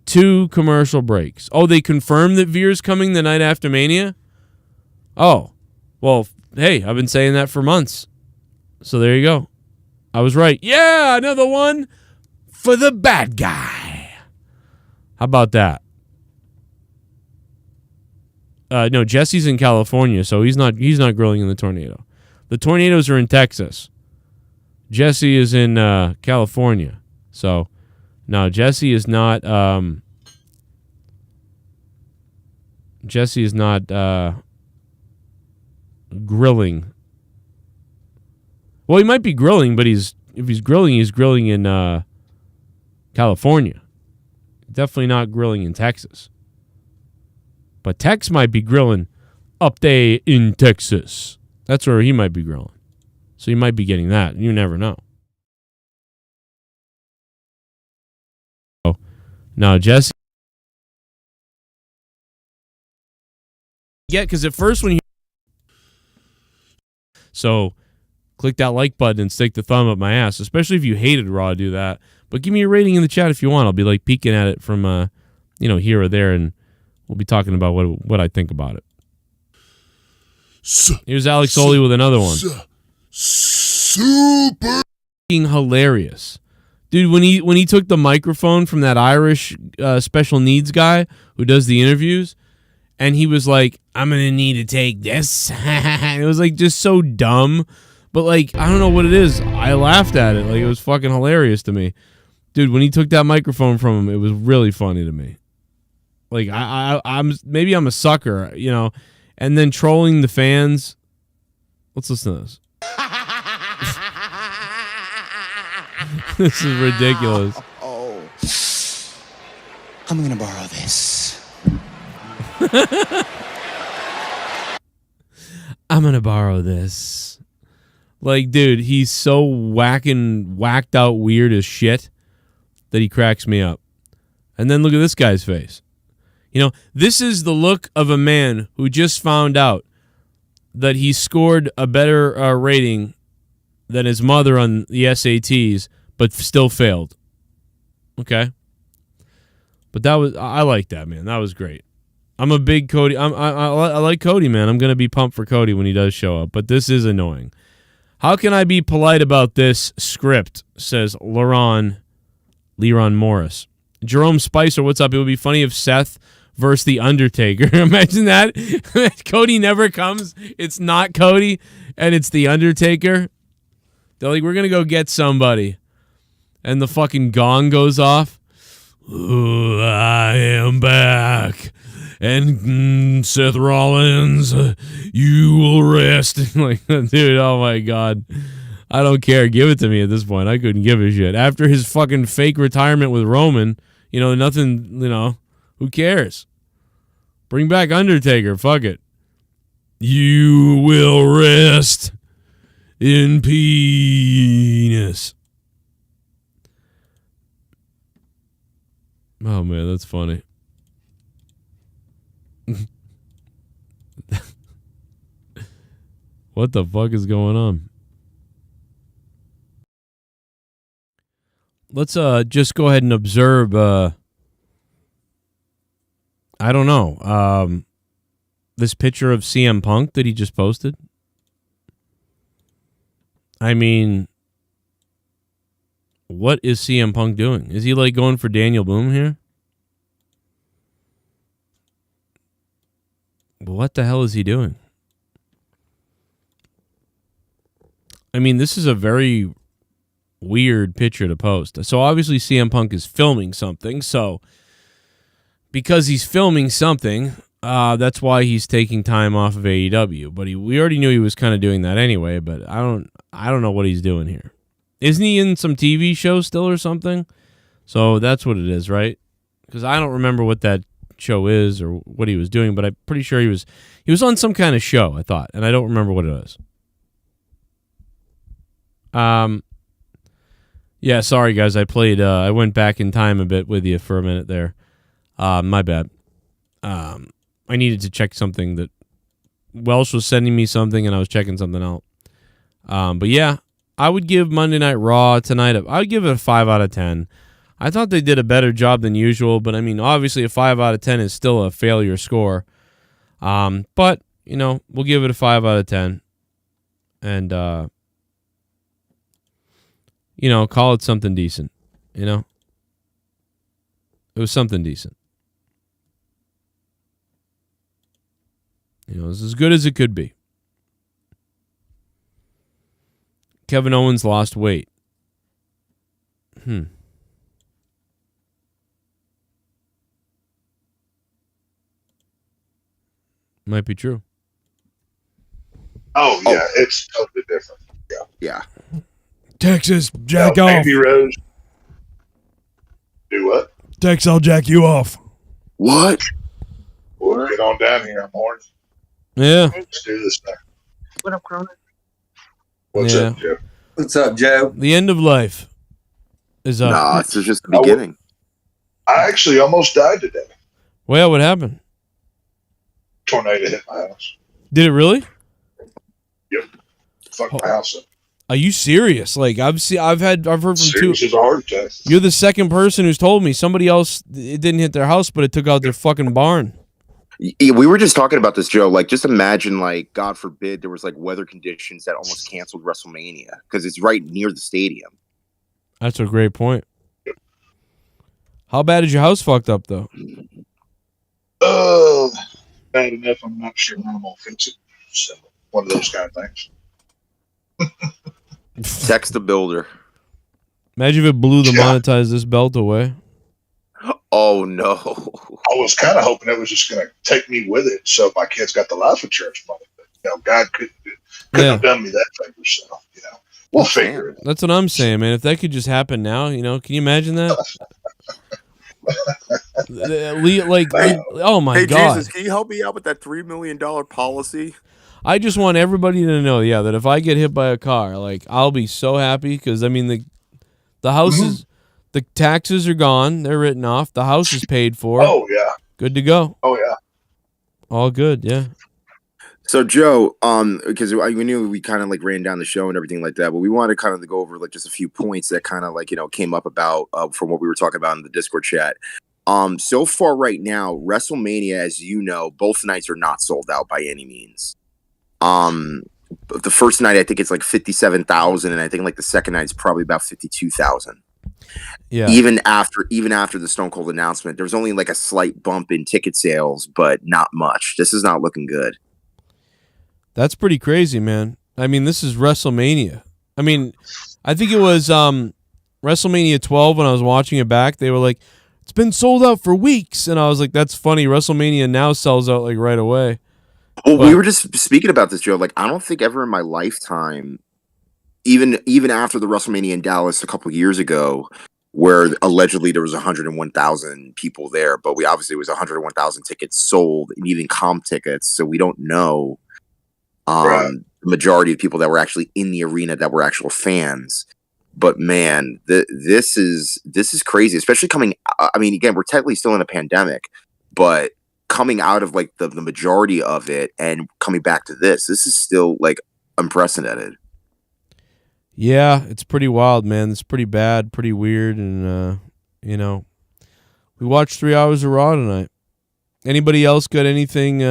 2 commercial breaks. Oh, they confirmed that Veer's coming the night after Mania? Oh, well, hey, I've been saying that for months. So there you go. I was right. Yeah, another one for the bad guy. How about that? No, Jesse's in California, so he's not grilling in the tornado. The tornadoes are in Texas. Jesse is in California. So no, Jesse is not grilling. Well, he might be grilling, but if he's grilling in California. Definitely not grilling in Texas. But Tex might be grilling up there in Texas. That's where he might be grilling. So you might be getting that. You never know. Oh, no, Jesse. Yeah, because at first when you... So click that like button and stick the thumb up my ass, especially if you hated Raw, do that. But give me a rating in the chat if you want. I'll be like peeking at it from, here or there, and we'll be talking about what I think about it. Here's Alex Oli with another one. Super hilarious. Dude, when he took the microphone from that Irish special needs guy who does the interviews, and he was like, I'm going to need to take this. It was like just so dumb. But like, I don't know what it is. I laughed at it. Like, it was fucking hilarious to me. Dude, when he took that microphone from him, it was really funny to me. Like, I'm maybe I'm a sucker, and then trolling the fans. Let's listen to this. This is ridiculous. Oh, I'm gonna borrow this. I'm gonna borrow this. Like, dude, he's so whacked out weird as shit that he cracks me up. And then look at this guy's face. This is the look of a man who just found out that he scored a better rating than his mother on the SATs, but still failed. Okay? But I like that, man. That was great. I'm a big Cody. I like Cody, man. I'm going to be pumped for Cody when he does show up, but this is annoying. How can I be polite about this script, says Leron Morris. Jerome Spicer, what's up? It would be funny if Seth versus The Undertaker. Imagine that. Cody never comes. It's not Cody, and it's The Undertaker. They're like, we're going to go get somebody. And the fucking gong goes off. Ooh, I am back. And Seth Rollins, you will rest. Like, dude, oh my God. I don't care. Give it to me at this point. I couldn't give a shit. After his fucking fake retirement with Roman, nothing, who cares? Bring back Undertaker. Fuck it. You will rest in penis. Oh, man, that's funny. What the fuck is going on? Let's just go ahead and observe. I don't know. This picture of CM Punk that he just posted. I mean, what is CM Punk doing? Is he like going for Daniel Boone here? What the hell is he doing? I mean, this is a very weird picture to post. So obviously CM Punk is filming something. So because he's filming something, that's why he's taking time off of AEW. But we already knew he was kind of doing that anyway. But I don't know what he's doing here. Isn't he in some TV show still or something? So that's what it is, right? Because I don't remember what that show is or what he was doing, but I'm pretty sure he was on some kind of show, I thought, and I don't remember what it was. Yeah, sorry guys, I went back in time a bit with you for a minute there. My bad. I needed to check something that Welsh was sending me something and I was checking something out. But yeah, I would give Monday Night Raw tonight, I would give it a 5 out of 10. I thought they did a better job than usual, but I mean, obviously a 5 out of 10 is still a failure score. But, we'll give it a 5 out of 10. And you know, call it something decent. You know, it was something decent. You know, it's as good as it could be. Kevin Owens lost weight. Might be true. Oh yeah, it's totally different. Yeah. Texas, jack off. Andy Rose. Do what? Tex, I'll jack you off. What? Well, get on down here. I'm horny. Yeah. Let's do this thing. What up, Cronin? What's up, Joe? What's up, Joe? The end of life is up. Nah, this is just the beginning. I actually almost died today. Well, what happened? Tornado hit my house. Did it really? Yep. Fucked my house up. Are you serious? Like I've heard from Serious as a heart attack. You're the second person who's told me. Somebody else, it didn't hit their house, but it took out their fucking barn. Yeah, we were just talking about this, Joe. Like, just imagine, like, God forbid, there was like weather conditions that almost canceled WrestleMania because it's right near the stadium. That's a great point. How bad is your house fucked up, though? Bad enough. I'm not sure when I'm gonna fix it. So one of those kind of things. Text the builder. Imagine if it blew the monetize this belt away. Oh no! I was kind of hoping it was just going to take me with it, so my kids got the life insurance money. But, you know, God couldn't have done me that favor. So, you know, we'll figure it. That's what I'm saying, man. If that could just happen now, you know, can you imagine that? Oh my God! Jesus, can you help me out with that $3 million policy? I just want everybody to know, that if I get hit by a car, like I'll be so happy because I mean the house is. The taxes are gone. They're written off. The house is paid for. Oh, yeah. Good to go. Oh, yeah. All good, yeah. So, Joe, because we knew we kind of like ran down the show and everything like that, but we wanted to kind of go over like just a few points that kind of like, came up about from what we were talking about in the Discord chat. So far right now, WrestleMania, as you know, both nights are not sold out by any means. The first night, I think it's like 57,000, and I think like the second night is probably about 52,000. Yeah. Even after the Stone Cold announcement, there was only like a slight bump in ticket sales, but not much. This is not looking good. That's pretty crazy, man. I mean, this is WrestleMania. I mean, I think it was WrestleMania 12 when I was watching it back. They were like, it's been sold out for weeks. And I was like, that's funny. WrestleMania now sells out like right away. Well, we were just speaking about this, Joe. Like, I don't think ever in my lifetime, even after the WrestleMania in Dallas a couple years ago, where allegedly there was 101,000 people there, but it was 101,000 tickets sold, and even comp tickets, so we don't know the majority of people that were actually in the arena that were actual fans. But man, this is crazy, especially coming. I mean, again, we're technically still in a pandemic, but coming out of like the majority of it and coming back to this is still like unprecedented. Yeah, it's pretty wild, man. It's pretty bad, pretty weird, and we watched 3 hours of Raw tonight. Anybody else got anything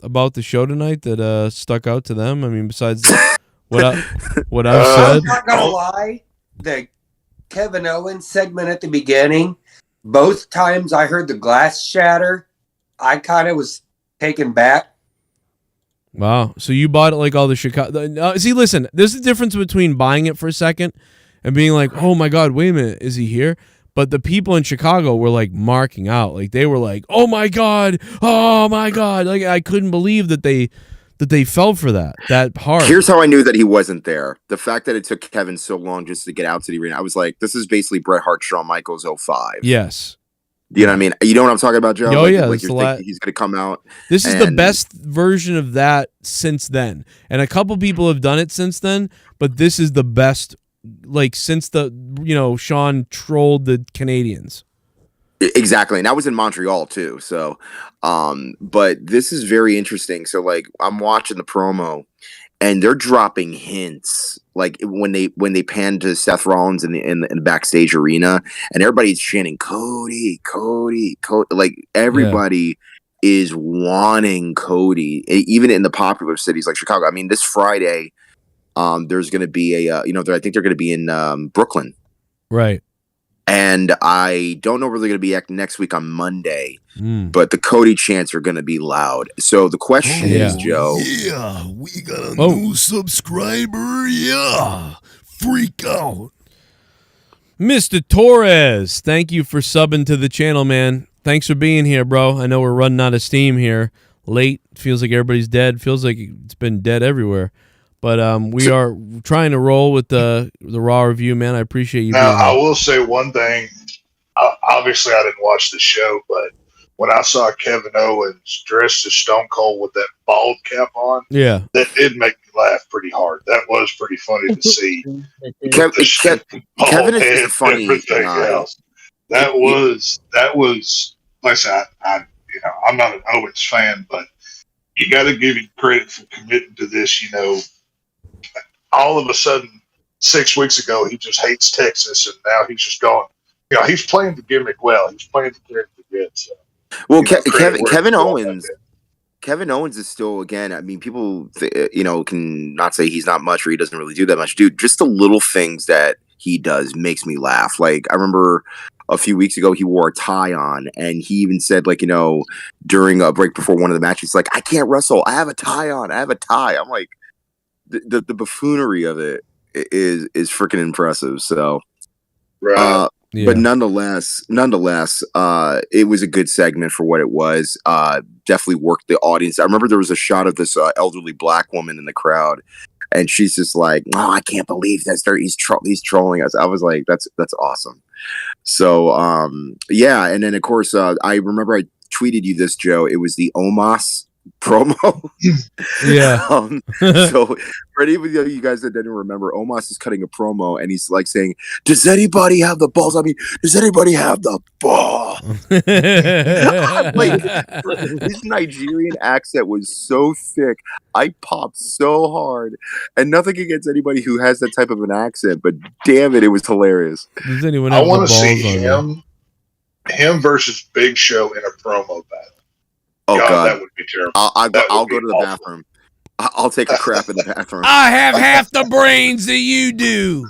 about the show tonight that stuck out to them? I mean, besides what I've said. I'm not gonna lie, the Kevin Owens segment at the beginning, both times I heard the glass shatter, I kind of was taken back. Wow. So you bought it like all the Chicago... see, listen, there's a difference between buying it for a second and being like, oh my God, wait a minute, is he here? But the people in Chicago were like marking out. Like they were like, oh my God. Like I couldn't believe that they fell for that hard. Here's how I knew that he wasn't there. The fact that it took Kevin so long just to get out to the arena. I was like, this is basically Bret Hart, Shawn Michaels 05. Yes. You know what I mean? You know what I'm talking about, Joe? Oh, like, yeah. Like you're thinking he's going to come out. This is the best version of that since then. And a couple people have done it since then, but this is the best, like, since Shawn trolled the Canadians. Exactly. And that was in Montreal, too. So, but this is very interesting. So, like, I'm watching the promo, and they're dropping hints. Like when they pan to Seth Rollins in the backstage arena, and everybody's chanting Cody. Like everybody is wanting Cody, even in the popular cities like Chicago. I mean, this Friday, there's going to be a, I think they're going to be in Brooklyn. Right. And I don't know where they're going to be next week on Monday, Mm. but the Cody chants are going to be loud. So the question is, Joe. Yeah, we got a new subscriber. Yeah, freak out. Mr. Torres, thank you for subbing to the channel, man. Thanks for being here, bro. I know we're running out of steam here. Late. Feels like everybody's dead. Feels like it's been dead everywhere. But we are trying to roll with the Raw review, man. I appreciate you being here. Now, I will say one thing. Obviously, I didn't watch the show, but when I saw Kevin Owens dressed as Stone Cold with that bald cap on, yeah, that did make me laugh pretty hard. That was pretty funny to see. Kevin is a funny guy. That was, like I said, I'm not an Owens fan, but you got to give him credit for committing to this. All of a sudden, 6 weeks ago, he just hates Texas, and now he's just going. He's playing the gimmick well. He's playing the character good. So, well, Kevin Owens is still, again. I mean, people, can not say he's not much or he doesn't really do that much. Dude, just the little things that he does makes me laugh. Like, I remember a few weeks ago, he wore a tie on, and he even said, during a break before one of the matches, I can't wrestle. I have a tie on. I have a tie. I'm like, the buffoonery of it is freaking impressive. So, right. But nonetheless, it was a good segment for what it was. Definitely worked the audience. I remember there was a shot of this elderly black woman in the crowd, and she's just like, "Oh, I can't believe that he's trolling us." I was like, "That's awesome." So, yeah, and then of course, I remember I tweeted you this, Joe. It was the Omos promo. Yeah. So for any of you guys that didn't remember, Omos is cutting a promo and he's saying, "Does anybody have the balls? I mean, does anybody have the ball?" His Nigerian accent was so thick. I popped so hard, and nothing against anybody who has that type of an accent, but damn it, it was hilarious. Does anyone I have want to see him versus Big Show in a promo battle. Oh God, that would be terrible. I'll go to the bathroom. I'll take a crap in the bathroom. I have half the brains that you do.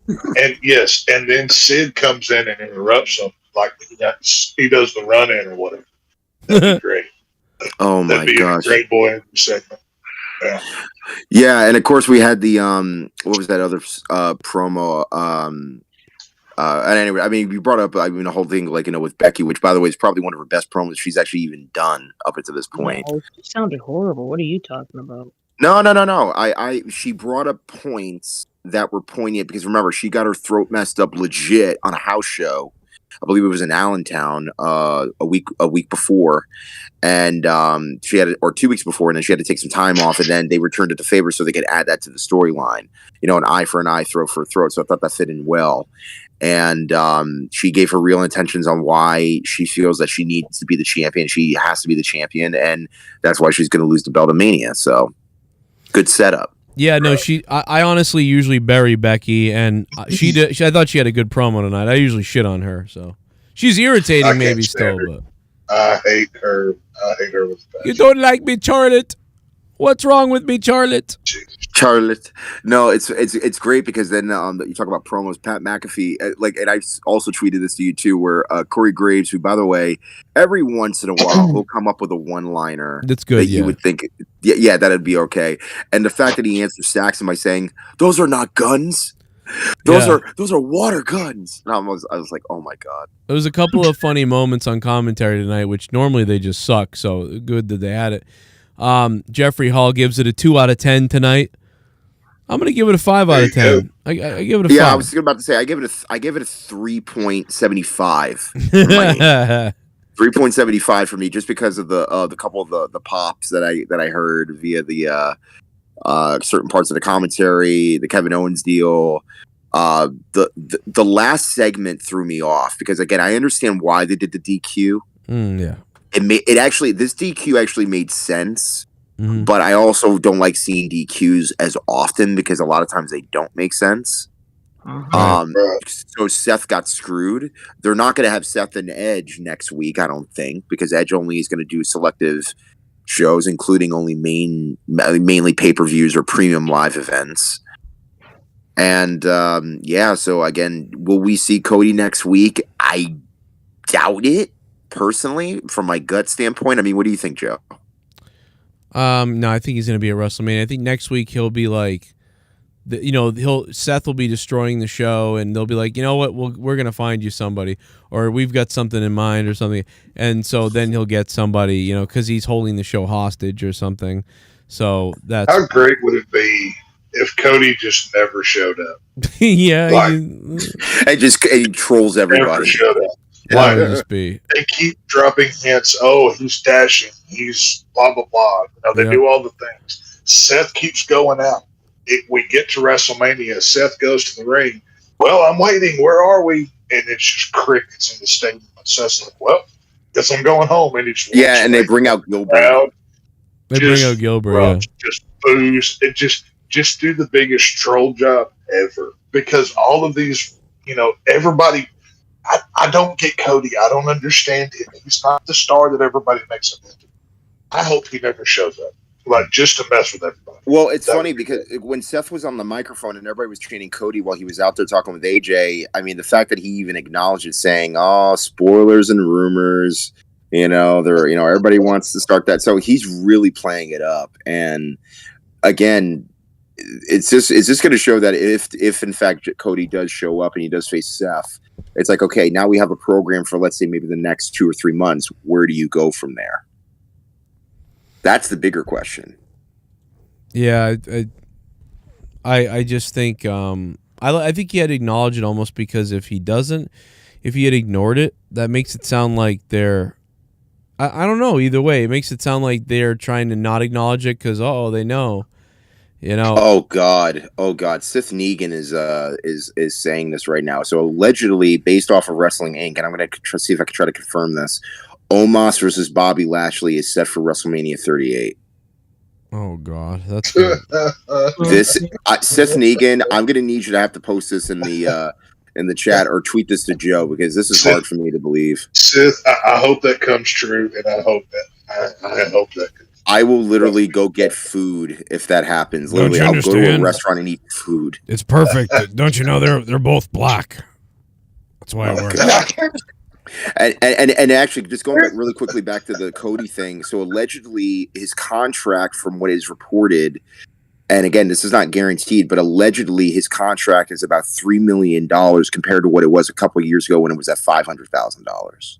And yes, and then Sid comes in and interrupts him like he does the run in or whatever. That'd be great. Oh my gosh, a great boy segment. Yeah. Yeah, and of course we had the what was that other promo? And anyway, I mean, you brought up, the whole thing, with Becky, which, by the way, is probably one of her best promos she's actually even done up until this point. No, it sounded horrible. What are you talking about? No. She brought up points that were poignant because, remember, she got her throat messed up legit on a house show. I believe it was in Allentown a week before, and she had, or 2 weeks before, and then she had to take some time off, and then they returned it to favor so they could add that to the storyline. An eye for an eye, throat for a throat. So I thought that fit in well. And she gave her real intentions on why she feels that she needs to be the champion. She has to be the champion, and that's why she's going to lose the belt of Mania. So, good setup. Yeah, no, I honestly usually bury Becky, and I thought she had a good promo tonight. I usually shit on her, so she's irritating maybe still, but I hate her. With that. You don't like me, Charlotte? What's wrong with me, Charlotte? Charlotte. No, it's great because then you talk about promos. Pat McAfee, and I also tweeted this to you too, where Corey Graves, who, by the way, every once in a while he'll come up with a one-liner that's good. That you would think, yeah, that'd be okay. And the fact that he answers Saxon by saying, "Those are not guns. Those are water guns." And I was like, oh my God. There was a couple of funny moments on commentary tonight, which normally they just suck. So good that they had it. Jeffrey Hall gives it a 2 out of 10 tonight. I'm gonna give it a 5 out of 10. I give it a 5. Yeah, I was about to say I give it a 3.75. 3.75 for me, just because of the couple of the pops that I heard via the certain parts of the commentary, the Kevin Owens deal. The last segment threw me off because, again, I understand why they did the DQ. Yeah. This DQ actually made sense, but I also don't like seeing DQs as often because a lot of times they don't make sense. So Seth got screwed. They're not going to have Seth and Edge next week, I don't think, because Edge only is going to do selective shows, including only mainly pay-per-views or premium live events. And so again, will we see Cody next week? I doubt it, personally, from my gut standpoint. I mean, what do you think, Joe? No, I think he's going to be at WrestleMania. I think next week he'll be like, Seth will be destroying the show, and they'll be like, you know what, we're going to find you somebody, or we've got something in mind or something. And so then he'll get somebody, because he's holding the show hostage or something. So that's how great would it be if Cody just never showed up? Yeah, he trolls everybody. Never showed up. That would just be. They keep dropping hints. Oh, he's dashing. He's blah blah blah. They do all the things. Seth keeps going out. We get to WrestleMania. Seth goes to the ring. Well, I'm waiting. Where are we? And it's just crickets in the stadium. And Seth's like, well, guess I'm going home. And he's and they bring out Gilbert. Just booze. It just do the biggest troll job ever, because all of these, everybody. I don't get Cody. I don't understand him. He's not the star that everybody makes him into. I hope he never shows up, just to mess with everybody. Well, it's funny because when Seth was on the microphone and everybody was treating Cody while he was out there talking with AJ, I mean, the fact that he even acknowledged it, saying, "Oh, spoilers and rumors," everybody wants to start that. So he's really playing it up. And again, it's just going to show that if in fact Cody does show up and he does face Seth, it's like, okay, now we have a program for, let's say, maybe the next 2 or 3 months. Where do you go from there? That's the bigger question. Yeah, I just think I think he had to acknowledge it, almost because if he had ignored it, that makes it sound like they're, I don't know, either way, it makes it sound like they're trying to not acknowledge it because they know. Oh God, Sith NEGAN is saying this right now. So allegedly, based off of Wrestling Inc., and I'm going to see if I can try to confirm this, Omos versus Bobby Lashley is set for WrestleMania 38. Oh God, that's good. Sith NEGAN, I'm going to need you to have to post this in the chat or tweet this to Joe, because this is hard for me to believe. Sith, I hope that comes true, and I hope that. I will literally go get food if that happens. Literally, I'll go to a restaurant and eat food. It's perfect. Don't you know they're both black? That's why it works. And actually, just going back really quickly back to the Cody thing. So allegedly, his contract, from what is reported, and again, this is not guaranteed, but allegedly his contract is about $3 million compared to what it was a couple of years ago when it was at $500,000.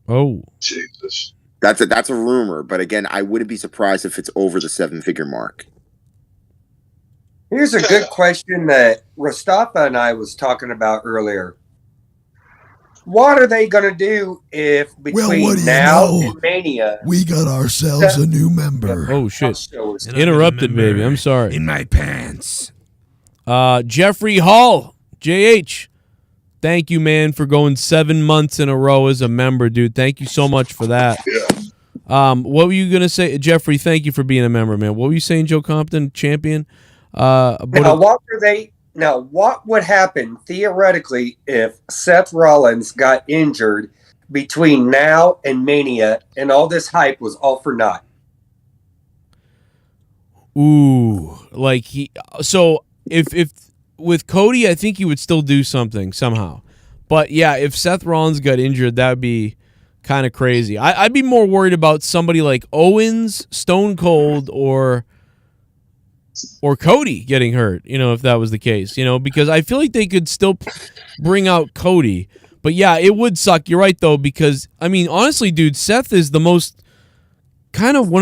Oh, Jesus. That's a rumor, but again, I wouldn't be surprised if it's over the 7-figure mark. Here's a good question that Rastafa and I was talking about earlier. What are they going to do if between and Mania we got ourselves a new member? Oh shit! Interrupted, baby. I'm sorry. In my pants. Jeffrey Hall, JH. Thank you, man, for going 7 months in a row as a member, dude. Thank you so much for that. What were you gonna say, Jeffrey? Thank you for being a member, man. What were you saying, Joe Compton, champion? What would happen theoretically if Seth Rollins got injured between now and Mania, and all this hype was all for naught? Ooh, if with Cody, I think he would still do something somehow. But yeah, if Seth Rollins got injured, that would be kind of crazy. I'd be more worried about somebody like Owens, Stone Cold, or Cody getting hurt, if that was the case, because I feel like they could still bring out Cody. But yeah, it would suck. You're right, though, because, I mean, honestly, dude, Seth is one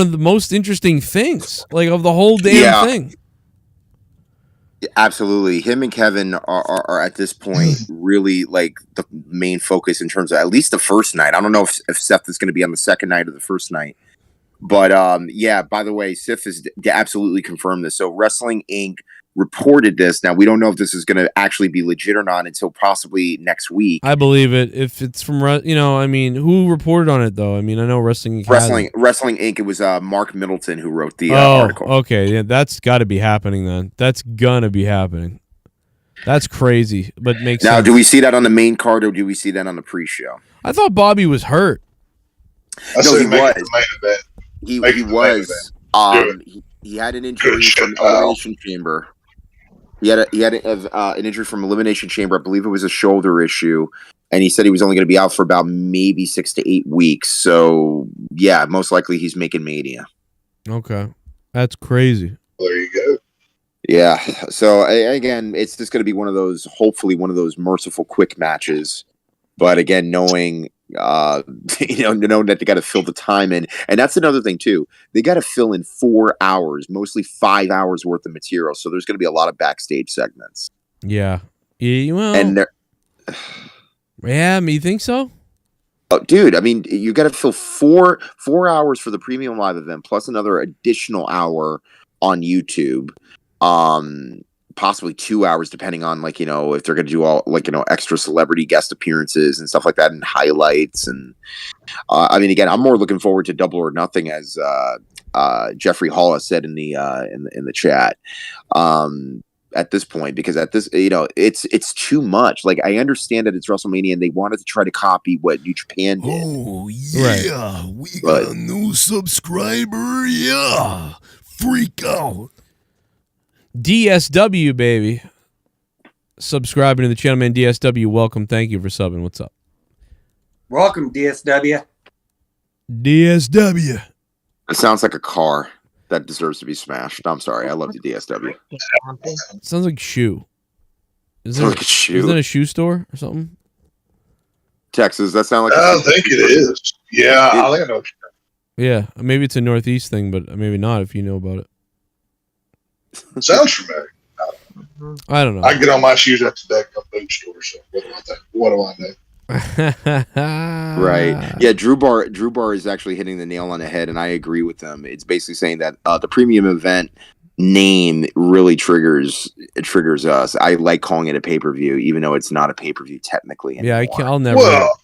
of the most interesting things, of the whole damn thing. Absolutely. Him and Kevin are at this point really the main focus in terms of at least the first night. I don't know if Seth is going to be on the second night or the first night. But by the way, SITH has absolutely confirmed this. So Wrestling Inc. reported this. Now, we don't know if this is going to actually be legit or not until possibly next week. I believe it. If it's from, who reported on it, though? I mean, I know Wrestling Inc. It was Mark Middleton who wrote the article. Okay. Yeah, that's got to be happening then. That's going to be happening. That's crazy, but makes sense. Now, do we see that on the main card or do we see that on the pre-show? I thought Bobby was hurt. No, he was. He was. He had an injury from Elimination Chamber. He had an injury from Elimination Chamber. I believe it was a shoulder issue, and he said he was only going to be out for about maybe 6 to 8 weeks. So yeah, most likely he's making Mania. Okay, that's crazy. There you go. Yeah. So again, it's just going to be hopefully one of those merciful, quick matches. But again, knowing knowing that they got to fill the time in, and that's another thing too. They got to fill in 4 hours, mostly 5 hours worth of material. So there's going to be a lot of backstage segments. Yeah. Well, and yeah, you think so? Oh, dude, I mean, you got to fill 4 hours for the premium live event, plus another additional hour on YouTube. Possibly 2 hours, depending on if they're going to do all extra celebrity guest appearances and stuff like that, and highlights. And I mean, again, I'm more looking forward to Double or Nothing, as Jeffrey Hall has said in the chat. At this point, because it's too much. Like, I understand that it's WrestleMania and they wanted to try to copy what New Japan did. Oh yeah, we got a new subscriber. Yeah, freak out. DSW, baby. Subscribing to the channel, man. DSW, welcome. Thank you for subbing. What's up? Welcome, DSW. DSW. It sounds like a car that deserves to be smashed. I'm sorry. I love the DSW. Sounds like shoe. Is like a shoe. Is that a shoe store or something? Texas. That sound like I think it is. Yeah, I think I know. Yeah, maybe it's a Northeast thing, but maybe not if you know about it. Sounds familiar. I don't know. I get on my shoes at the deck boot store. So what do I know? Right. Yeah, Drew Bar is actually hitting the nail on the head, and I agree with them. It's basically saying that the premium event name really triggers us. I like calling it a pay-per-view, even though it's not a pay-per-view technically anymore. Yeah, I'll never. Well,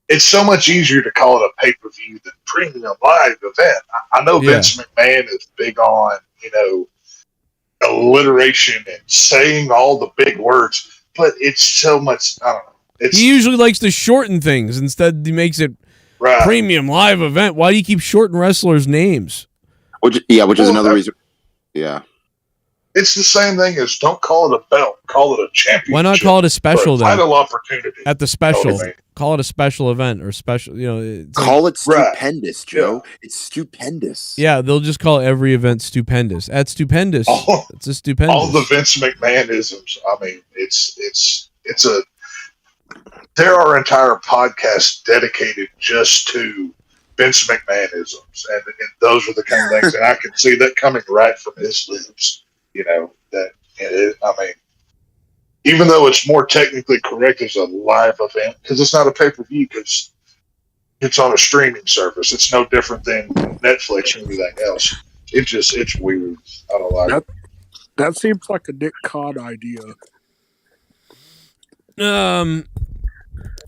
it's so much easier to call it a pay-per-view than premium live event. I know Vince McMahon is big on, alliteration and saying all the big words, but it's so much, I don't know. He usually likes to shorten things. Instead, he makes it premium live event. Why do you keep shorting wrestlers' names? Which is another reason. Yeah. It's the same thing as don't call it a belt, call it a championship. Why not call it a special then? Title opportunity. At the special. Call it a special event or special, Call it stupendous, Joe. Yeah. It's stupendous. Yeah, they'll just call every event stupendous. At stupendous. It's a stupendous. All the Vince McMahonisms. I mean, there are entire podcasts dedicated just to Vince McMahonisms, and those are the kind of things, and I can see that coming right from his lips. Even though it's more technically correct as a live event, because it's not a pay-per-view, because it's on a streaming service. It's no different than Netflix or anything else. It's weird. I don't like it. That seems like a Nick Khan idea.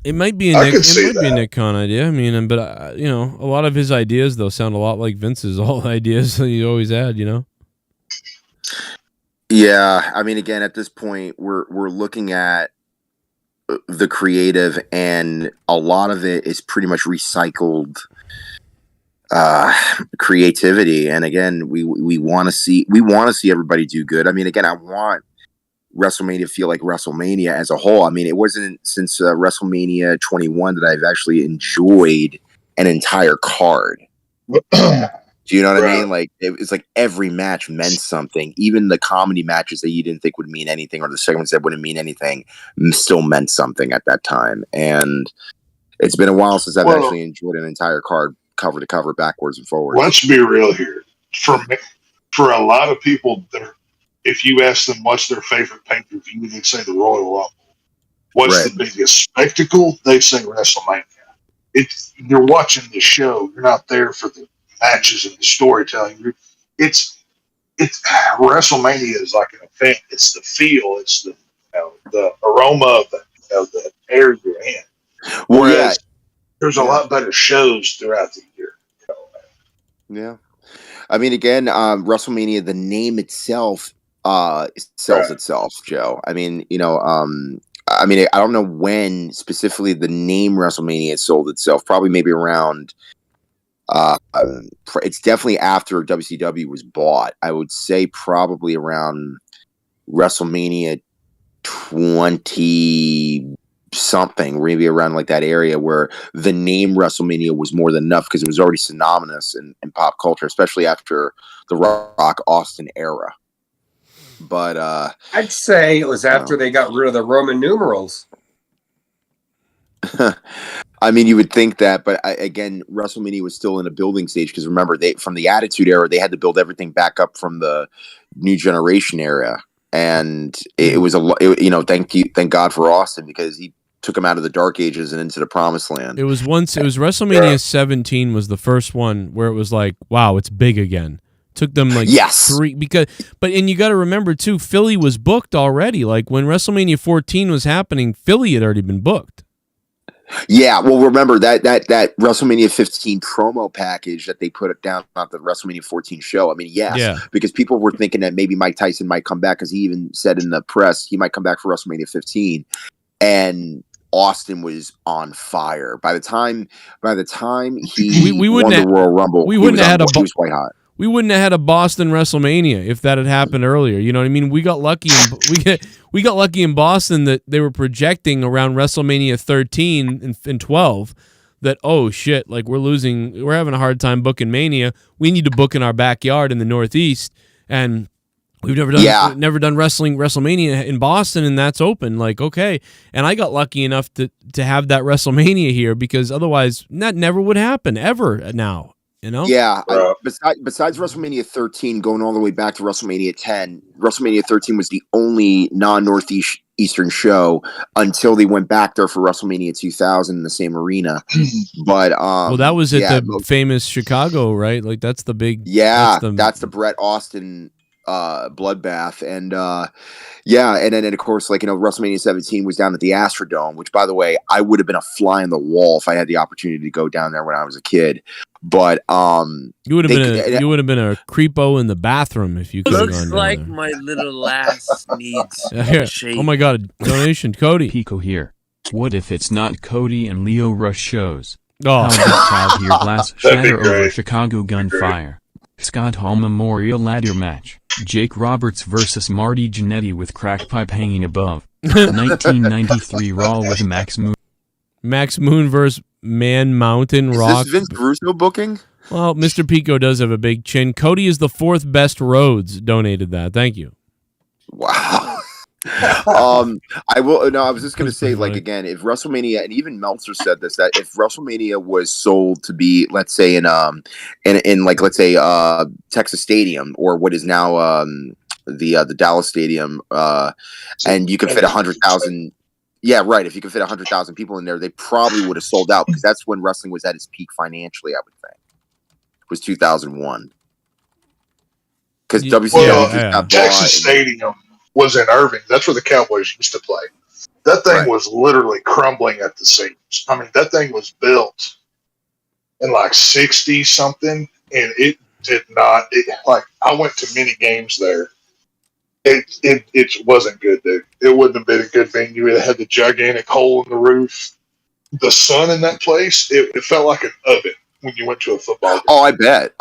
It might be a Nick Khan idea. I mean, but a lot of his ideas though sound a lot like Vince's all ideas that he always had. Yeah, I mean, again, at this point, we're looking at the creative, and a lot of it is pretty much recycled creativity. And again, we want to see everybody do good. I mean, again, I want WrestleMania to feel like WrestleMania as a whole. I mean, it wasn't since WrestleMania 21 that I've actually enjoyed an entire card. Do you know what I mean? Like, it's like every match meant something. Even the comedy matches that you didn't think would mean anything, or the segments that wouldn't mean anything, still meant something at that time. And it's been a while since I've actually enjoyed an entire card cover to cover, backwards and forwards. Let's be real here. For a lot of people, if you ask them what's their favorite pay-per-view, they'd say the Royal Rumble. What's the biggest spectacle? They say WrestleMania. You're watching the show. You're not there for the matches and the storytelling. It's WrestleMania is like an event. It's the feel. It's the aroma of the air you're in. Whereas there's a lot better shows throughout the year. Yeah, I mean, again, WrestleMania, the name itself sells itself, Joe. I mean, I don't know when specifically the name WrestleMania sold itself. Probably maybe around It's definitely after WCW was bought. I would say probably around WrestleMania 20 something, maybe around like that area where the name WrestleMania was more than enough because it was already synonymous in pop culture, especially after the Rock Austin era. But I'd say it was after they got rid of the Roman numerals. I mean, you would think that, but again, WrestleMania was still in a building stage because remember, from the Attitude Era, they had to build everything back up from the New Generation era, and it was thank God for Austin because he took him out of the Dark Ages and into the Promised Land. It was WrestleMania 17 was the first one where it was like, wow, it's big again. Took them like three and you got to remember too, Philly was booked already. Like when WrestleMania 14 was happening, Philly had already been booked. Yeah, well, remember that WrestleMania 15 promo package that they put it down at the WrestleMania 14 show. I mean, because people were thinking that maybe Mike Tyson might come back because he even said in the press he might come back for WrestleMania 15, and Austin was on fire. By the time he won the Royal Rumble, he was white hot. We wouldn't have had a Boston WrestleMania if that had happened earlier. You know what I mean? We got lucky. We got lucky in Boston that they were projecting around WrestleMania 13 and 12 that, oh shit, like we're having a hard time booking Mania. We need to book in our backyard in the Northeast, and we've never done WrestleMania in Boston, and that's open. Like, okay, and I got lucky enough to have that WrestleMania here because otherwise that never would happen ever now. You know? Yeah. Besides WrestleMania 13, going all the way back to WrestleMania 10, WrestleMania 13 was the only non-Northeastern show until they went back there for WrestleMania 2000 in the same arena. But well, that was at the famous Chicago, right? Like that's the big. Yeah, that's the Bret Austin bloodbath, and and then of course, like WrestleMania 17 was down at the Astrodome, which, by the way, I would have been a fly on the wall if I had the opportunity to go down there when I was a kid. But you would have been a creepo in the bathroom if you could. Looks like my little lass needs shape. Oh my god, donation, Cody. Pico here. What if it's not Cody and Leo Rush shows? Oh, how did crowd hear glass shatter over Chicago gunfire? Scott Hall Memorial Ladder Match. Jake Roberts versus Marty Jannetty with crack pipe hanging above. 1993 Raw with Max Moon. Max Moon versus Man Mountain Rock. Is this Vince Russo booking? Well, Mr. Pico does have a big chin. Cody is the 4th best Rhodes. Donated that. Thank you. Wow. I was just going to say, like, again, if WrestleMania, and even Meltzer said this, that if WrestleMania was sold to be, let's say, in Texas Stadium, or what is now the Dallas Stadium, and you could fit 100,000. Yeah, right. If you could fit 100,000 people in there, they probably would have sold out because that's when wrestling was at its peak financially, I would think. It was 2001. Because WCW Texas Stadium was in Irving. That's where the Cowboys used to play. That thing was literally crumbling at the seams. I mean, that thing was built in like 60 something, and it did not. I went to many games there. It wasn't good, dude. It wouldn't have been a good venue. It had the gigantic hole in the roof. The sun in that place, it felt like an oven when you went to a football game. Oh, I bet.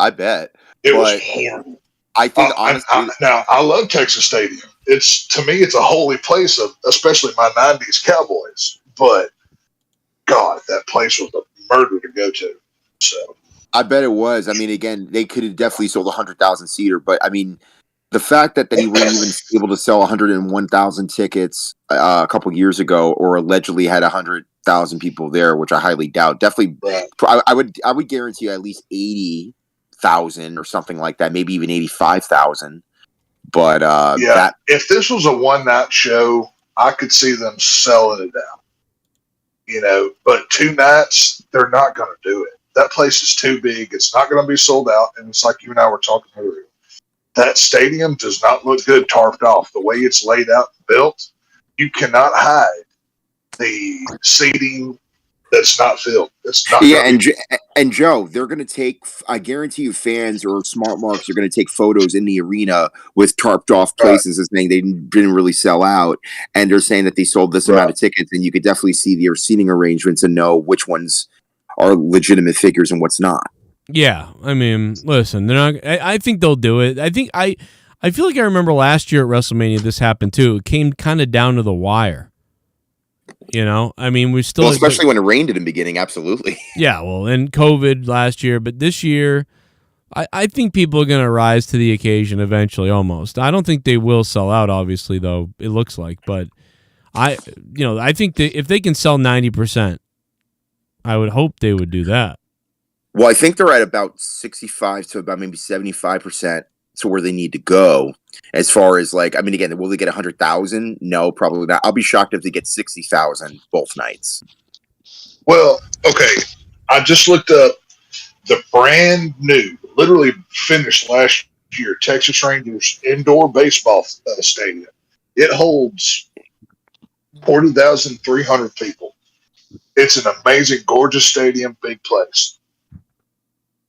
It was horrible. I think honestly, now I love Texas Stadium. To me, it's a holy place of especially my '90s Cowboys. But God, that place was a murder to go to. So I bet it was. I mean, again, they could have definitely sold 100,000 seater, but I mean, the fact that he wasn't even able to sell 101,000 tickets a couple years ago, or allegedly had 100,000 people there, which I highly doubt. Definitely, I would guarantee you at least 80,000 or something like that, maybe even 85,000. But if this was a one-night show, I could see them selling it out. But 2 nights, they're not going to do it. That place is too big. It's not going to be sold out. And it's like you and I were talking earlier. That stadium does not look good tarped off. The way it's laid out and built, you cannot hide the seating that's not filled. It's not. Yeah, and Joe, they're going to take. I guarantee you, fans or smart marks are going to take photos in the arena with tarped off places, and saying they didn't really sell out, and they're saying that they sold this amount of tickets, and you could definitely see their seating arrangements and know which ones are legitimate figures and what's not. Yeah, I mean, listen, they're not. I think they'll do it. I feel like I remember last year at WrestleMania this happened too. It came kind of down to the wire. You know, I mean, we still, especially when it rained in the beginning. Absolutely. Yeah, well, and COVID last year, but this year, I think people are going to rise to the occasion eventually. Almost. I don't think they will sell out. Obviously, though, it looks like, but I think that if they can sell 90%, I would hope they would do that. Well, I think they're at about 65 to about maybe 75% to where they need to go. As far as like, I mean, again, will they get 100,000? No, probably not. I'll be shocked if they get 60,000 both nights. Well, okay. I just looked up the brand new, literally finished last year, Texas Rangers indoor baseball stadium. It holds 40,300 people. It's an amazing, gorgeous stadium, big place.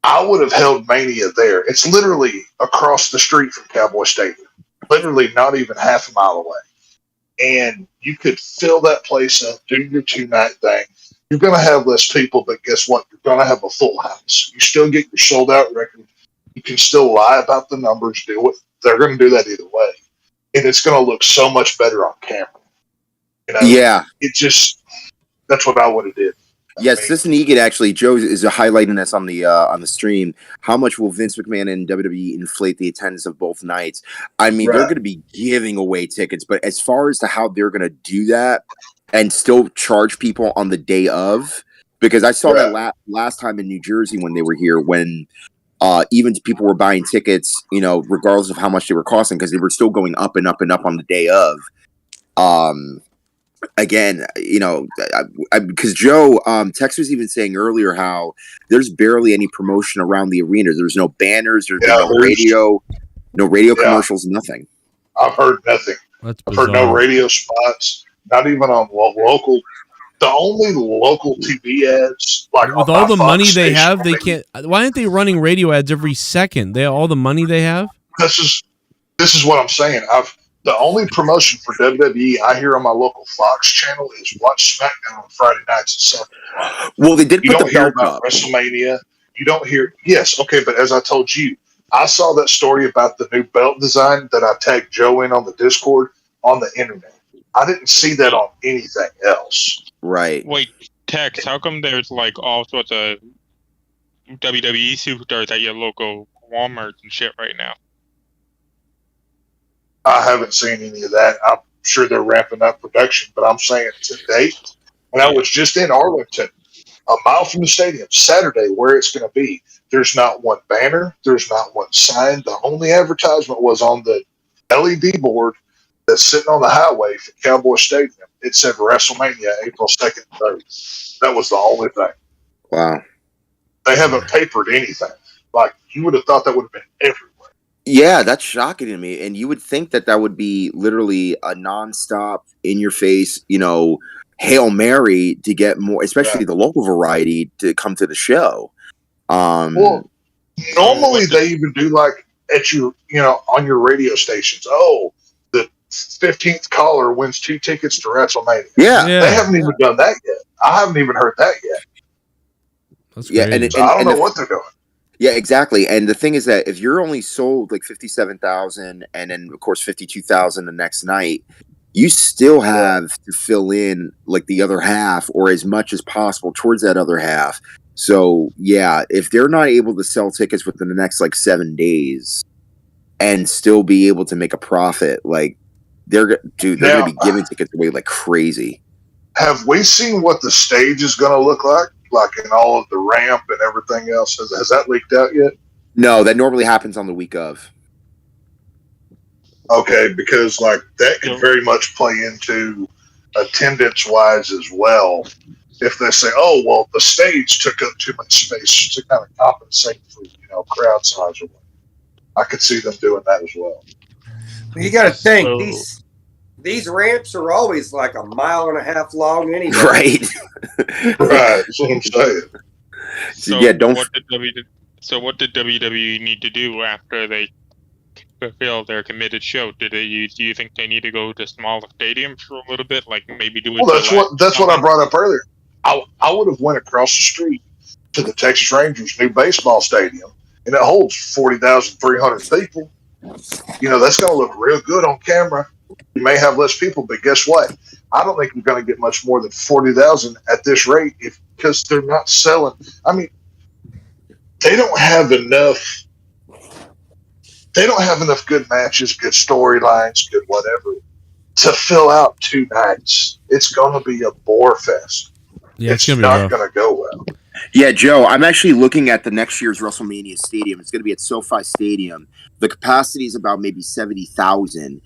I would have held Mania there. It's literally across the street from Cowboy Stadium. Literally not even half a mile away. And you could fill that place up, do your 2-night thing. You're going to have less people, but guess what? You're going to have a full house. You still get your sold-out record. You can still lie about the numbers, do it. They're going to do that either way. And it's going to look so much better on camera. You know, yeah. It just, that's what I would have did. Yes, this NEGAN actually, Joe is highlighting this on the stream. How much will Vince McMahon and WWE inflate the attendance of both nights? I mean, they're going to be giving away tickets, but as far as to how they're going to do that and still charge people on the day of, because I saw that last time in New Jersey when they were here, when even people were buying tickets, you know, regardless of how much they were costing, because they were still going up and up and up on the day of. Again, you know, because Joe, Tex was even saying earlier how there's barely any promotion around the arena. There's no banners, there's no radio commercials, nothing. I've heard nothing. I've heard no radio spots, not even on local. The only local TV ads, like with all the money they have, they can't. Why aren't they running radio ads every second? They all the money they have. This is what I'm saying. The only promotion for WWE I hear on my local Fox channel is watch SmackDown on Friday nights and Sunday. Well, they did. You don't hear about WrestleMania. You don't hear. Yes, okay, but as I told you, I saw that story about the new belt design that I tagged Joe in on the Discord on the internet. I didn't see that on anything else. Right. Wait, Tex, how come there's like all sorts of WWE superstars at your local Walmart and shit right now? I haven't seen any of that. I'm sure they're ramping up production, but I'm saying to date, when I was just in Arlington, a mile from the stadium, Saturday, where it's going to be, there's not one banner, there's not one sign. The only advertisement was on the LED board that's sitting on the highway for Cowboy Stadium. It said WrestleMania, April 2nd and 3rd. That was the only thing. Wow. They haven't papered anything. Like, you would have thought that would have been everywhere. Yeah, that's shocking to me. And you would think that that would be literally a nonstop, in-your-face, you know, Hail Mary to get more, especially the local variety, to come to the show. Well, normally they even do like at your, you know, on your radio stations. Oh, the 15th caller wins 2 tickets to WrestleMania. Yeah. They haven't even done that yet. I haven't even heard that yet. That's yeah, crazy. So I don't know what they're doing. Yeah, exactly. And the thing is that if you're only sold like 57,000 and then of course 52,000 the next night, you still have to fill in like the other half or as much as possible towards that other half. So yeah, if they're not able to sell tickets within the next like 7 days and still be able to make a profit, like they're going to be giving tickets away like crazy. Have we seen what the stage is going to look like in all of the ramp and everything else? Has that leaked out yet? No, that normally happens on the week of. Okay, because like that could very much play into attendance-wise as well. If they say, "Oh, well, the stage took up too much space to kind of compensate for, you know, crowd size," or what, I could see them doing that as well. You got to think these ramps are always like a mile and a half long anyway. Right. Right. That's what I'm saying. So yeah, what did WWE need to do after they fulfill their committed show? Do you think they need to go to smaller stadiums for a little bit, like maybe do it? Well, that's what I brought up earlier. I would have went across the street to the Texas Rangers' new baseball stadium, and it holds 40,300 people. That's going to look real good on camera. You may have less people, but guess what? I don't think you're going to get much more than 40,000 at this rate because they're not selling. I mean, they don't have enough. They don't have enough good matches, good storylines, good whatever to fill out 2 nights. It's going to be a bore fest. Yeah, it's not going to go well. Yeah, Joe, I'm actually looking at the next year's WrestleMania stadium. It's going to be at SoFi Stadium. The capacity is about maybe 70,000.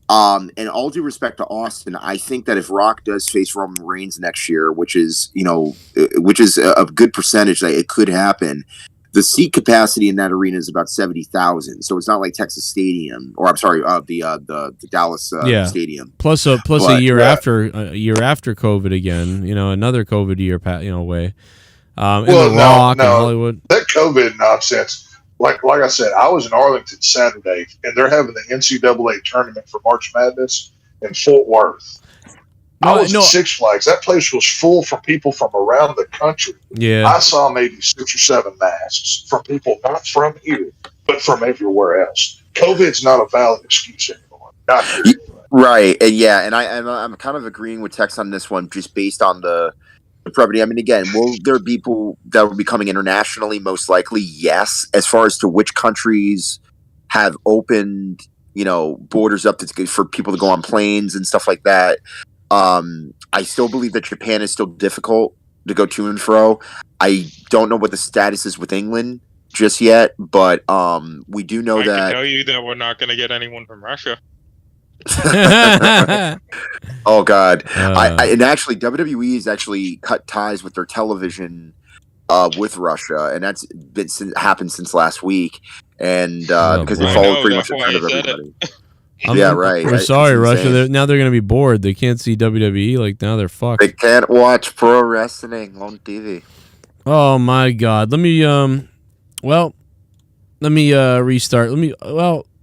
And all due respect to Austin, I think that if Rock does face Roman Reigns next year, which is a good percentage that it could happen, the seat capacity in that arena is about 70,000. So it's not like Texas Stadium, or I'm sorry, the Dallas Stadium. Plus a year after COVID again. Another COVID year, away. Rock and Hollywood. That COVID nonsense. Like I said, I was in Arlington Saturday, and they're having the NCAA tournament for March Madness in Fort Worth. I was at Six Flags. That place was full for people from around the country. Yeah, I saw maybe 6 or 7 masks from people not from here, but from everywhere else. COVID's not a valid excuse anymore. Not here. Right, and I'm kind of agreeing with Tex on this one, just based on the property. I mean, again, will there be people that will be coming internationally? Most likely, yes. As far as to which countries have opened, borders up for people to go on planes and stuff like that. I still believe that Japan is still difficult to go to and fro. I don't know what the status is with England just yet, but we do know that. I can tell you that we're not going to get anyone from Russia. Oh God! And actually, WWE has actually cut ties with their television with Russia, and that's happened since last week. And because they followed pretty much the trend of everybody. Yeah, right. We're sorry, Russia. Now they're going to be bored. They can't see WWE. Like, now they're fucked. They can't watch pro wrestling on TV. Oh my God! Let me restart.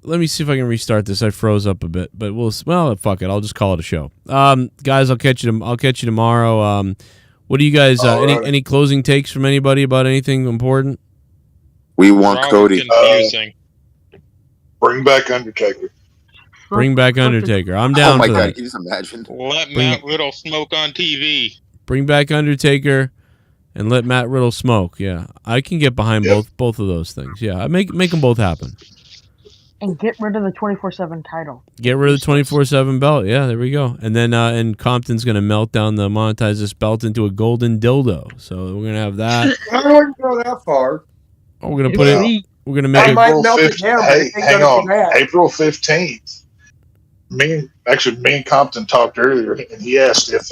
Let me see if I can restart this. I froze up a bit, but fuck it. I'll just call it a show. Guys, I'll catch you tomorrow. What do you guys? Any closing takes from anybody about anything important? We want Cody. Bring back Undertaker. Bring back Undertaker. I'm down for that. God, can you just imagine? Let Matt Riddle smoke on TV. Bring back Undertaker and let Matt Riddle smoke. Yeah, I can get behind both of those things. Yeah, make them both happen. And get rid of the 24/7 title. Get rid of the 24/7 belt. Yeah, there we go. And then and Compton's going to monetize this belt into a golden dildo. So we're going to have that. I wouldn't go that far. Oh, we're going to put it. We're going to make it. Hey, hang on. April 15th. Me and Compton talked earlier, and he asked if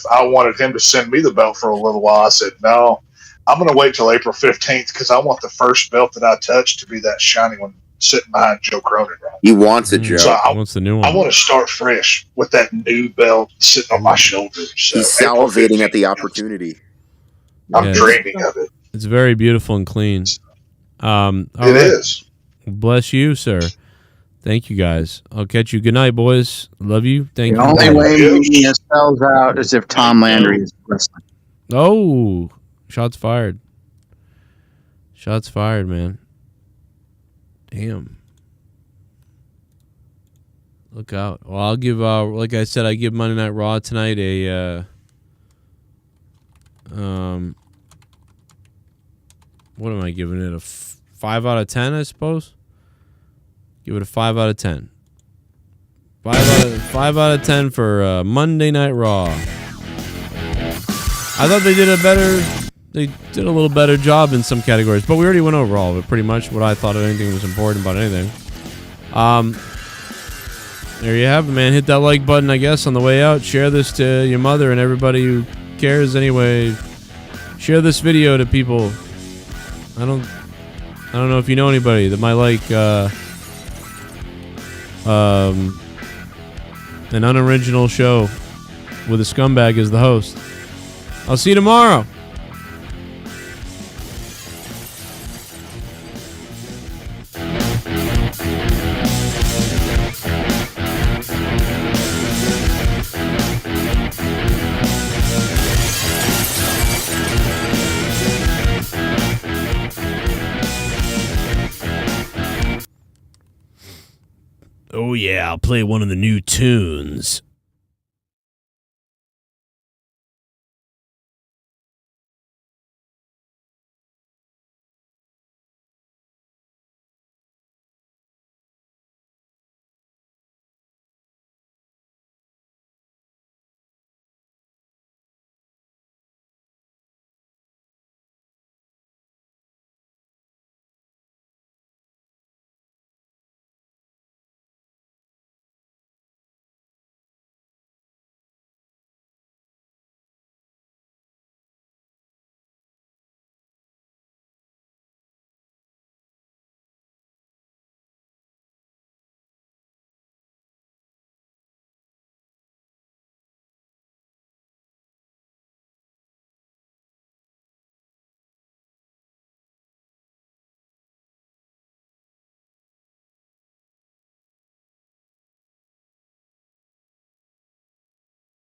I wanted him to send me the belt for a little while. I said no. I'm going to wait till April 15th because I want the first belt that I touch to be that shiny one sitting behind Joe Cronin. Right? He wants it, Joe. So he wants the new one. I want to start fresh with that new belt sitting on my shoulders. So he's salivating at the opportunity. I'm dreaming of it. It's very beautiful and clean. It is. Bless you, sir. Thank you, guys. I'll catch you. Good night, boys. Love you. Thank you. The only way media sells out is if Tom Landry is wrestling. Oh, shots fired. Shots fired, man. Damn. Look out. Well, I'll give, like I said, I give Monday Night Raw tonight a, what am I giving it? A 5 out of 10, I suppose? Give it a 5 out of 10. 5 out of 10 for Monday Night Raw. I thought they did a little better job in some categories, but we already went over all of it, pretty much what I thought of anything was important about anything. There you have it, man. Hit that like button, I guess, on the way out. Share this to your mother and everybody who cares anyway. Share this video to people. I don't know if you know anybody that might like an unoriginal show with a scumbag as the host. I'll see you tomorrow. yeah, I'll play one of the new tunes.